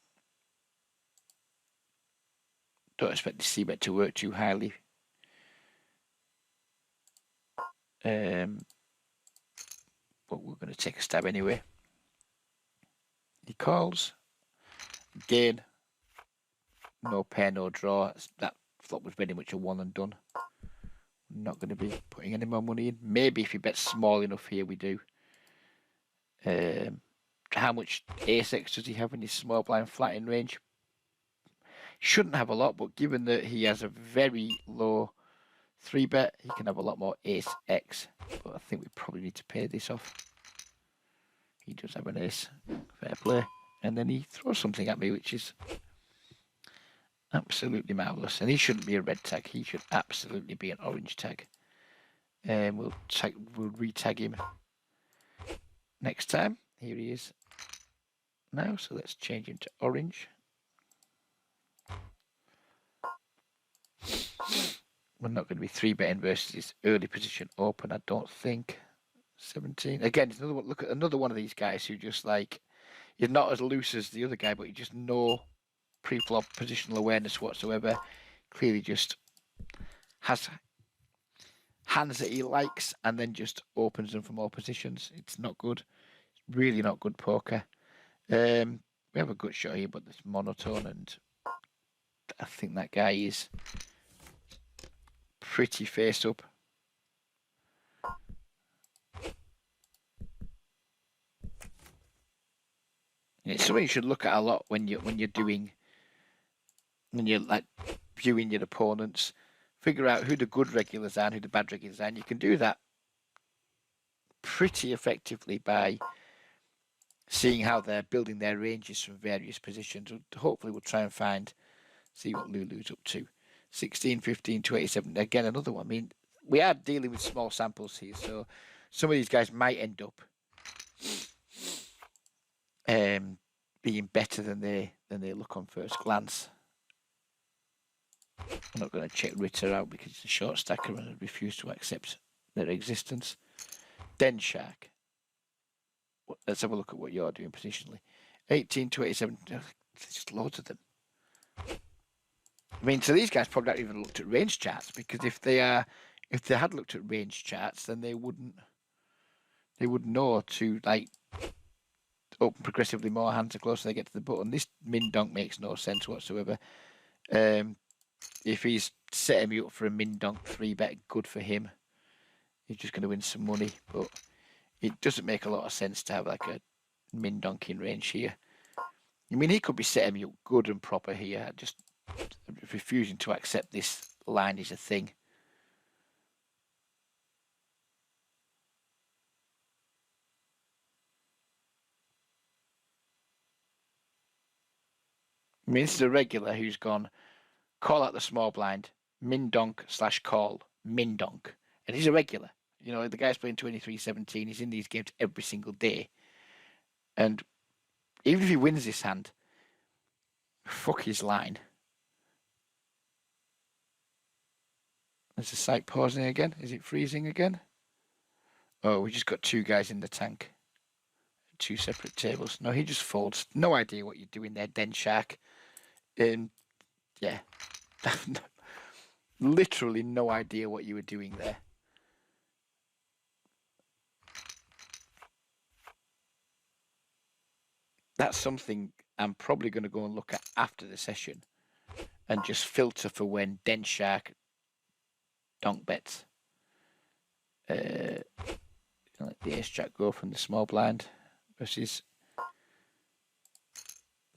Don't expect the c-bet to work too highly. But we're going to take a stab anyway. He calls. Again, no pair, no draw. That flop was very much a one and done. Not going to be putting any more money in. Maybe if he bets small enough here, we do. How much ace-x does he have in his small blind flat in range? Shouldn't have a lot, but given that he has a very low 3-bet, he can have a lot more ace-x. But I think we probably need to pay this off. He does have an ace. Fair play. And then he throws something at me, which is absolutely marvellous. And he shouldn't be a red tag. He should absolutely be an orange tag. And we'll re-tag him next time. Here he is now. So let's change him to orange. We're not going to be 3-betting versus his early position open, I don't think. 17. Again, it's another one. Look at another one of these guys who just like, you're not as loose as the other guy, but you just no pre-flop positional awareness whatsoever. Clearly just has hands that he likes and then just opens them from all positions. It's not good. It's really not good poker. We have a good shot here, but it's monotone, and I think that guy is pretty face up. It's something you should look at a lot when you're like viewing your opponents. Figure out who the good regulars are and who the bad regulars are. And you can do that pretty effectively by seeing how they're building their ranges from various positions. Hopefully we'll try and see what Lulu's up to. 16, 15 to 87. Again, another one. I mean, we are dealing with small samples here, so some of these guys might end up being better than they look on first glance. I'm not going to check Ritter out because it's a short stacker and I refuse to accept their existence. Den Shark. Let's have a look at what you're doing positionally. 18 to 87. There's just loads of them. I mean, so these guys probably haven't even looked at range charts, because if they had looked at range charts, then they wouldn't know to like open progressively more hands the closer they get to the button. This min donk makes no sense whatsoever. If he's setting me up for a min donk 3-bet, good for him. He's just going to win some money, but it doesn't make a lot of sense to have like a min donk in range here. I mean, he could be setting me up good and proper here. Just refusing to accept this line is a thing. I mean, this is a regular who's gone call out the small blind, min donk / call, min donk. And he's a regular. You know, the guy's playing 23-17. He's in these games every single day. And even if he wins this hand, fuck his line. Is the site pausing again? Is it freezing again? Oh, we just got two guys in the tank. Two separate tables. No, he just folds. No idea what you're doing there, Den Shark. Yeah. Literally no idea what you were doing there. That's something I'm probably going to go and look at after the session and just filter for when Den Shark donk bets. Let the ace jack go from the small blind versus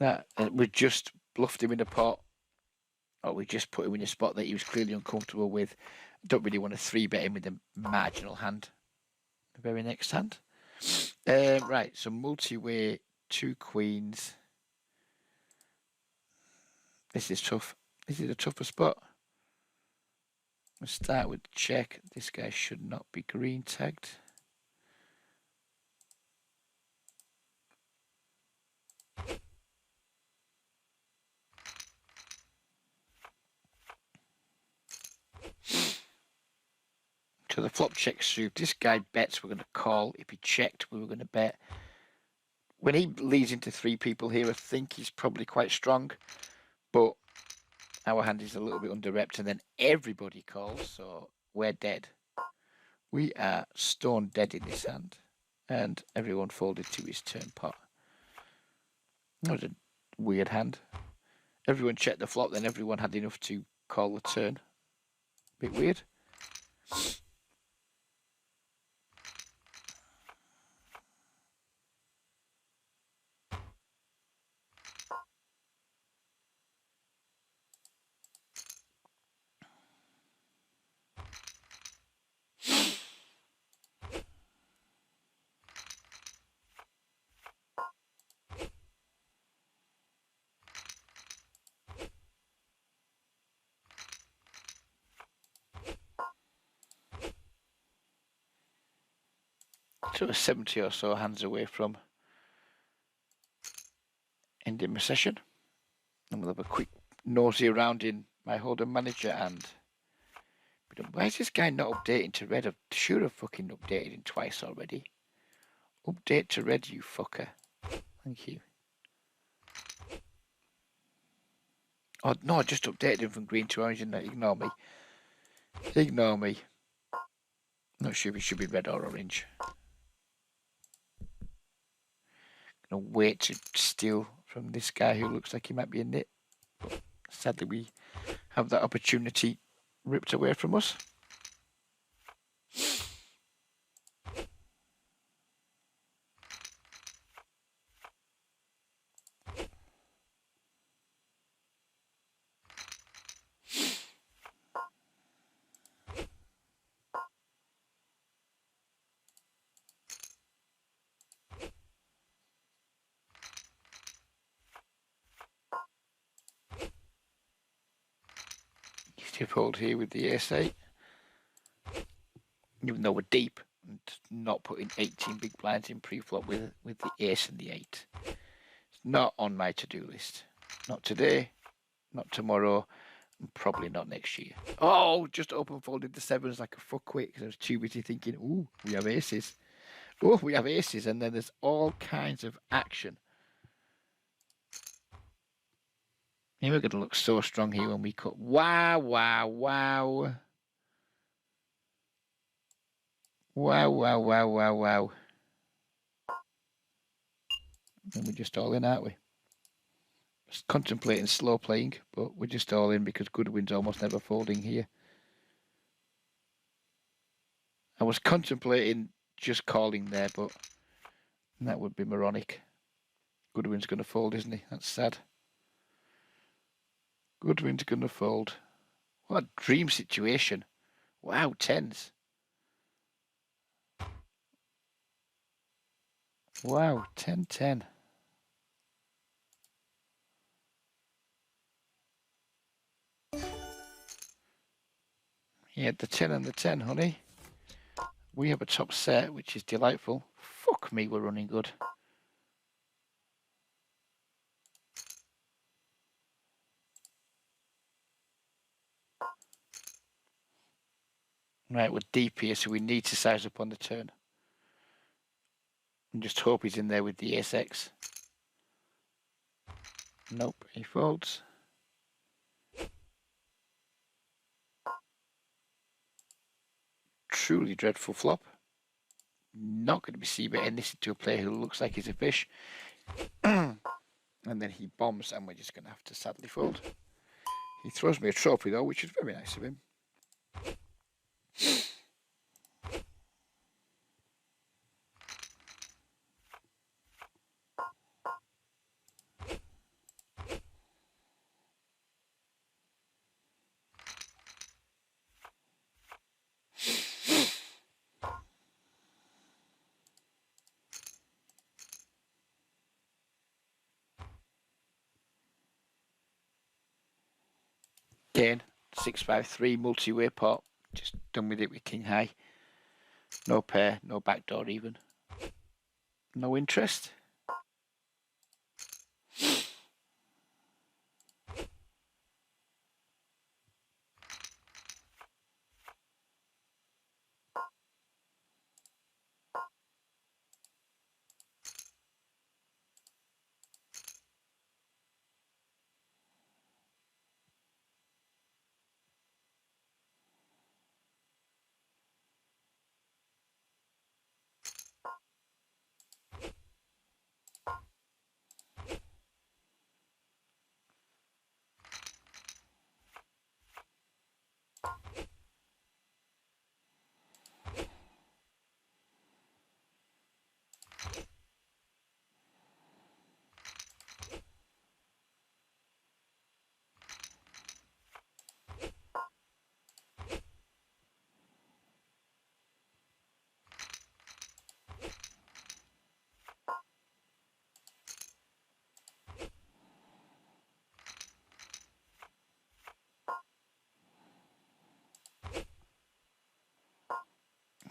that. We just bluffed him in a pot, or we just put him in a spot that he was clearly uncomfortable with. I don't really want to 3-bet him with a marginal hand. The very next hand. Right, so multi-way, 2 queens. This is tough. This is a tougher spot. We'll start with check. This guy should not be green tagged. So the flop checks through. If this guy bets, we're going to call. If he checked, we were going to bet. When he leads into 3 people here, I think he's probably quite strong. But our hand is a little bit under-repped, and then everybody calls, so we're dead. We are stone dead in this hand, and everyone folded to his turn pot. That was a weird hand. Everyone checked the flop, then everyone had enough to call the turn. Bit weird. So 70 or so hands away from ending my session. And we'll have a quick nosy around in my Hold'em manager, and why is this guy not updating to red? I should have fucking updated him twice already. Update to red, you fucker. Thank you. Oh no, I just updated him from green to orange, and ignore me. Ignore me. Not sure if he should be red or orange. Gonna wait to steal from this guy who looks like he might be a nit. But sadly, we have that opportunity ripped away from us. Tip hold here with the ace 8. even though we're deep, and not putting 18 big blinds in pre-flop with the ace and the 8. It's not on my to-do list. Not today, not tomorrow, and probably not next year. Oh, just open folded the 7s like a fuckwit because I was too busy thinking, ooh, we have aces. Oh, we have aces, and then there's all kinds of action. And we're going to look so strong here when we cut. Wow, wow, wow. Wow, wow, wow, wow, wow. And we're just all in, aren't we? Just contemplating slow playing, but we're just all in because Goodwin's almost never folding here. I was contemplating just calling there, but that would be moronic. Goodwin's going to fold, isn't he? That's sad. Goodwin's going to fold. What a dream situation. Wow, 10s. Wow, 10-10. He had the 10 and the 10, honey. We have a top set, which is delightful. Fuck me, we're running good. Right, we're deep here, so we need to size up on the turn. And just hope he's in there with the ace-x. Nope, he folds. Truly dreadful flop. Not going to be c-betting this into a player who looks like he's a fish. And then he bombs, and we're just going to have to sadly fold. He throws me a trophy, though, which is very nice of him. Again, 6-5-3 multi-way pot. Just done with it with king high. No pair, no backdoor even. No interest.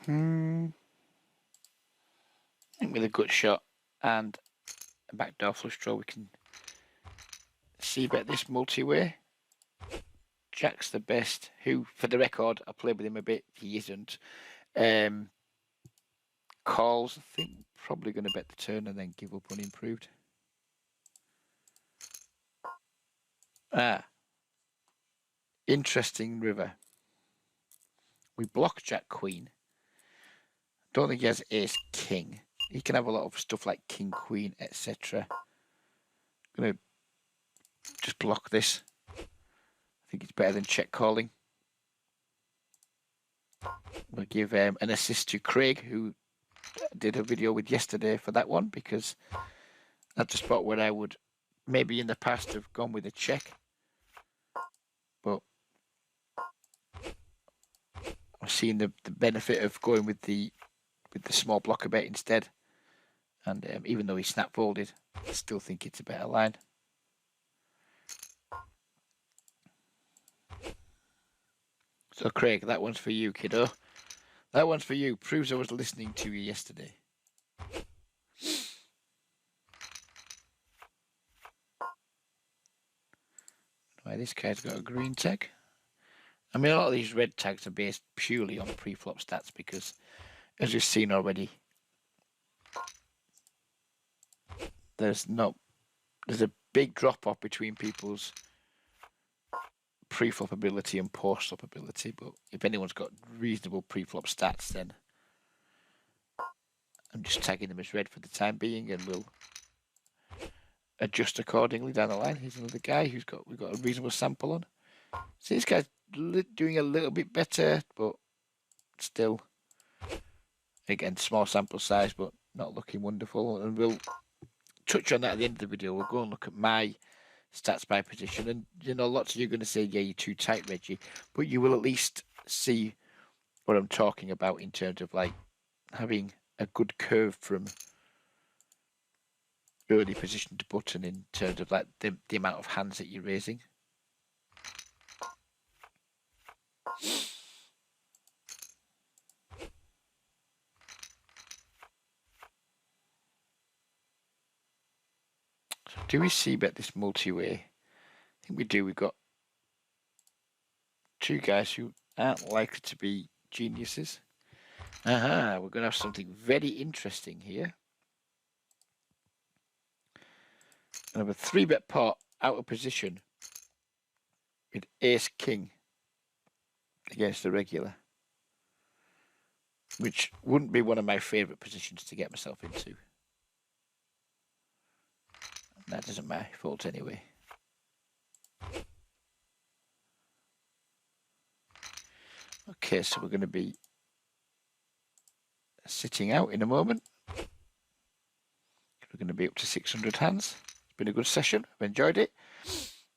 I think with a good shot and a backdoor flush draw, we can c-bet this multi-way. Jack's the best, who, for the record, I played with him a bit. He isn't. Calls, I think, probably going to bet the turn and then give up unimproved. Interesting river. We block Jack Queen. Don't think he has ace king. He can have a lot of stuff like king queen, etc. Going to just block this. I think it's better than check calling. We'll give an assist to Craig, who did a video with yesterday for that one, because that's a spot where I would maybe in the past have gone with a check, but I've seen the benefit of going with the small blocker bet instead. And even though he snap folded, I still think it's a better line. So Craig, that one's for you, kiddo. That one's for you. Proves I was listening to you yesterday. Right, this guy's got a green tag. I mean, a lot of these red tags are based purely on pre-flop stats because, as you've seen already, there's a big drop-off between people's pre-flop ability and post-flop ability. But if anyone's got reasonable pre-flop stats, then I'm just tagging them as red for the time being, and we'll adjust accordingly down the line. Here's another guy we've got a reasonable sample on. So this guy's doing a little bit better, but still, again, small sample size, but not looking wonderful. And we'll touch on that at the end of the video. We'll go and look at my stats by position, and lots of you are going to say, yeah, you're too tight, Reggie, but you will at least see what I'm talking about in terms of like having a good curve from early position to button in terms of like the amount of hands that you're raising. So do we see bet this multi-way? I think we do. We've got two guys who aren't likely to be geniuses. We're going to have something very interesting here. I have a 3-bet pot out of position with ace king against the regular, which wouldn't be one of my favourite positions to get myself into. That isn't my fault anyway. Okay, so we're going to be sitting out in a moment. We're going to be up to 600 hands. It's been a good session. I've enjoyed it. I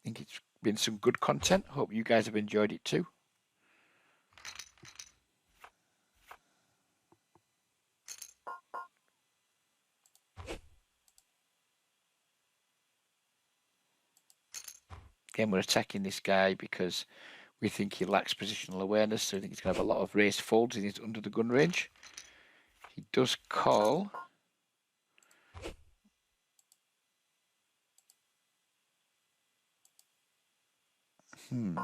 think it's been some good content. Hope you guys have enjoyed it too. Again, we're attacking this guy because we think he lacks positional awareness, so I think he's going to have a lot of race folds in his under the gun range. He does call. We're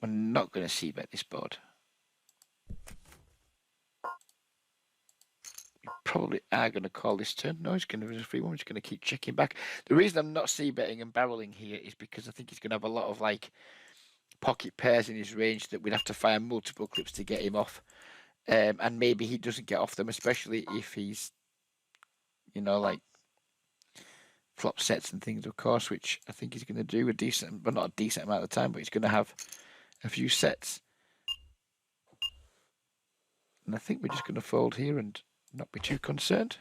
not going to see bet this board. We probably are going to call this turn. No, he's going to be a free one. We're just going to keep checking back. The reason I'm not c-betting and barreling here is because I think he's going to have a lot of like pocket pairs in his range that we'd have to fire multiple clips to get him off. And maybe he doesn't get off them, especially if he's, like flop sets and things, of course, which I think he's going to do a decent, but not a decent amount of time, but he's going to have a few sets. And I think we're just going to fold here and not be too concerned.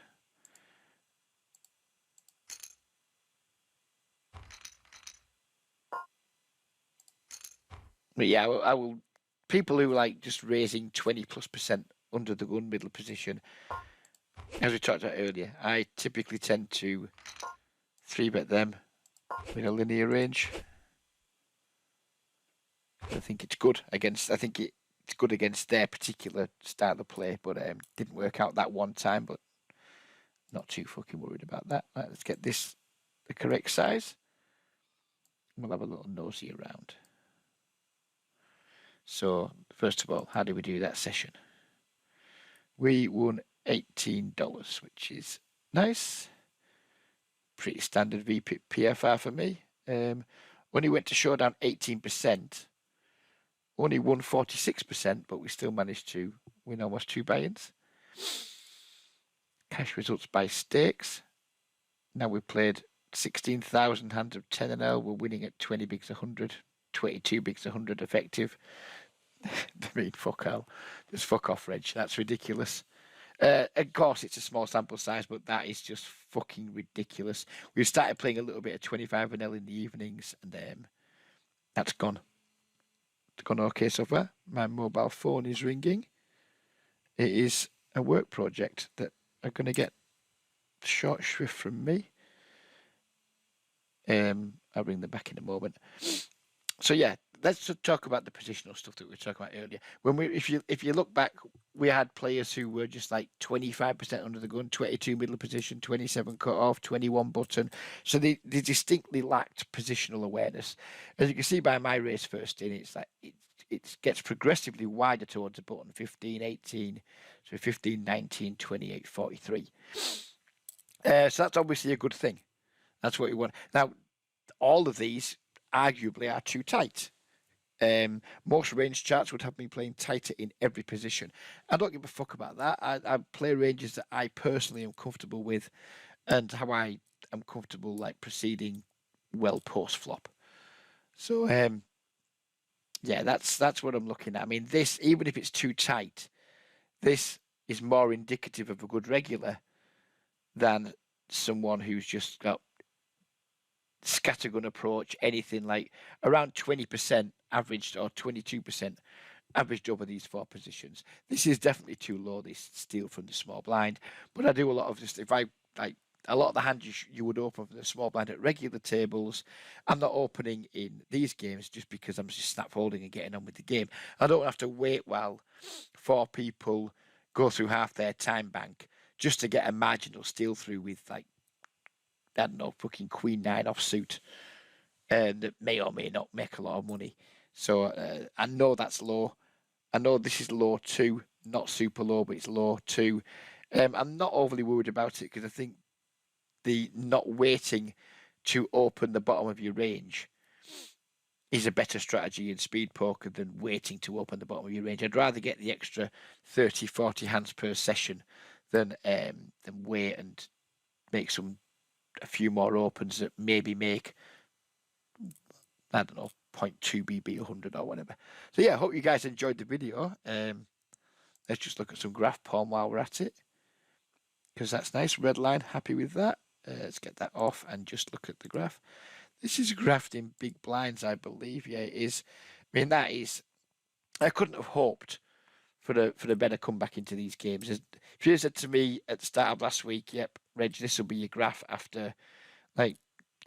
But yeah, I will. People who like just raising 20+% under the gun middle position, as we talked about earlier, I typically tend to 3-bet them with a linear range. I think it's good against. I think it's good against their particular style of play, but didn't work out that one time. But not too fucking worried about that. Right, let's get this the correct size. We'll have a little nosy around. So first of all, how did we do that session? We won $18, which is nice. Pretty standard PFR for me. Only went to showdown 18%. Only won 46%, but we still managed to win almost 2 buy-ins. Cash results by stakes. Now we played 16,000 hands of 10 and L. We're winning at 20 bigs 100, 22 bigs 100 effective. I mean, fuck hell. Just fuck off, Reg. That's ridiculous. Of course, it's a small sample size, but that is just fucking ridiculous. We've started playing a little bit of 25 and L in the evenings, and that's gone. It's gone okay so far. My mobile phone is ringing. It is a work project that are going to get short shrift from me. I'll bring them back in a moment. So yeah, let's just talk about the positional stuff that we were talking about earlier. When we, if you look back, we had players who were just like 25% under the gun, 22 middle position, 27 cut off, 21 button. So they distinctly lacked positional awareness. As you can see by my race first in, it's like it gets progressively wider towards the button, 15, 18, so 15, 19, 28, 43. So that's obviously a good thing. That's what you want. Now, all of these arguably are too tight. Most range charts would have me playing tighter in every position. I don't give a fuck about that. I play ranges that I personally am comfortable with, and how I am comfortable like proceeding well post flop. So yeah, that's what I'm looking at. I mean, this, even if it's too tight, this is more indicative of a good regular than someone who's just got scattergun approach, anything like around 20% averaged or 22% averaged over these four positions. This is definitely too low, this steal from the small blind. But I do a lot of just, if I like a lot of the hands you would open from the small blind at regular tables, I'm not opening in these games just because I'm just snap folding and getting on with the game. I don't have to wait while four people go through half their time bank just to get a marginal steal through with like, I don't know, fucking Queen 9 offsuit that may or may not make a lot of money. So I know that's low. I know this is low too, not super low, but it's low too. I'm not overly worried about it because I think the not waiting to open the bottom of your range is a better strategy in speed poker than waiting to open the bottom of your range. I'd rather get the extra 30, 40 hands per session than wait and make a few more opens that maybe make, I don't know, 0.2 BB 100 or whatever. So yeah, I hope you guys enjoyed the video. Let's just look at some graph porn while we're at it, because that's nice. Red line, happy with that. Let's get that off and just look at the graph. This is graphed in big blinds, I believe. Yeah, it is. I mean, that is. I couldn't have hoped for the better comeback into these games. If you had said to me at the start of last week, "Yep, Reg, this will be your graph after like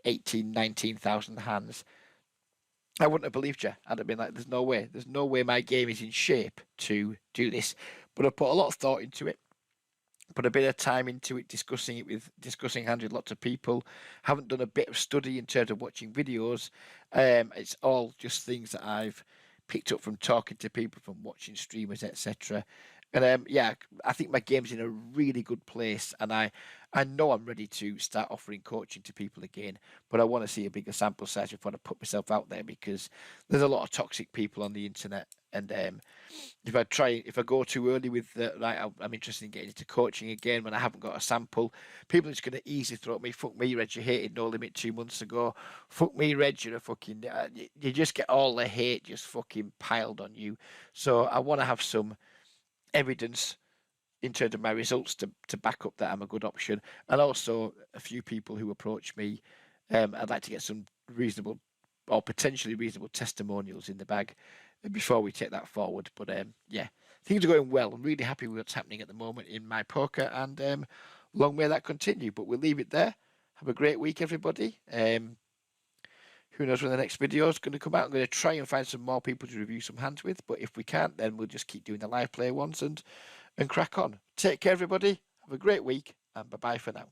18, 19,000 hands," I wouldn't have believed you. I'd have been like, "There's no way. There's no way my game is in shape to do this." But I put a lot of thought into it. Put a bit of time into it, discussing hands with lots of people. Haven't done a bit of study in terms of watching videos. It's all just things that I've picked up from talking to people, from watching streamers, etc. And yeah, I think my game's in a really good place, and I know I'm ready to start offering coaching to people again. But I want to see a bigger sample size before I put myself out there, because there's a lot of toxic people on the internet, and if I go too early with right, I'm interested in getting into coaching again when I haven't got a sample. People are just going to easily throw at me, "Fuck me, Reg, you hated No Limit 2 months ago. Fuck me, Reg, you're a fucking." You just get all the hate just fucking piled on you. So I want to have some evidence in terms of my results to back up that I'm a good option, and also a few people who approach me. I'd like to get some reasonable or potentially reasonable testimonials in the bag before we take that forward. But yeah, things are going well. I'm really happy with what's happening at the moment in my poker, and long may that continue. But we'll leave it there. Have a great week, everybody. Who knows when the next video is going to come out? I'm going to try and find some more people to review some hands with, but if we can't, then we'll just keep doing the live play ones and crack on. Take care, everybody. Have a great week, and bye bye for now.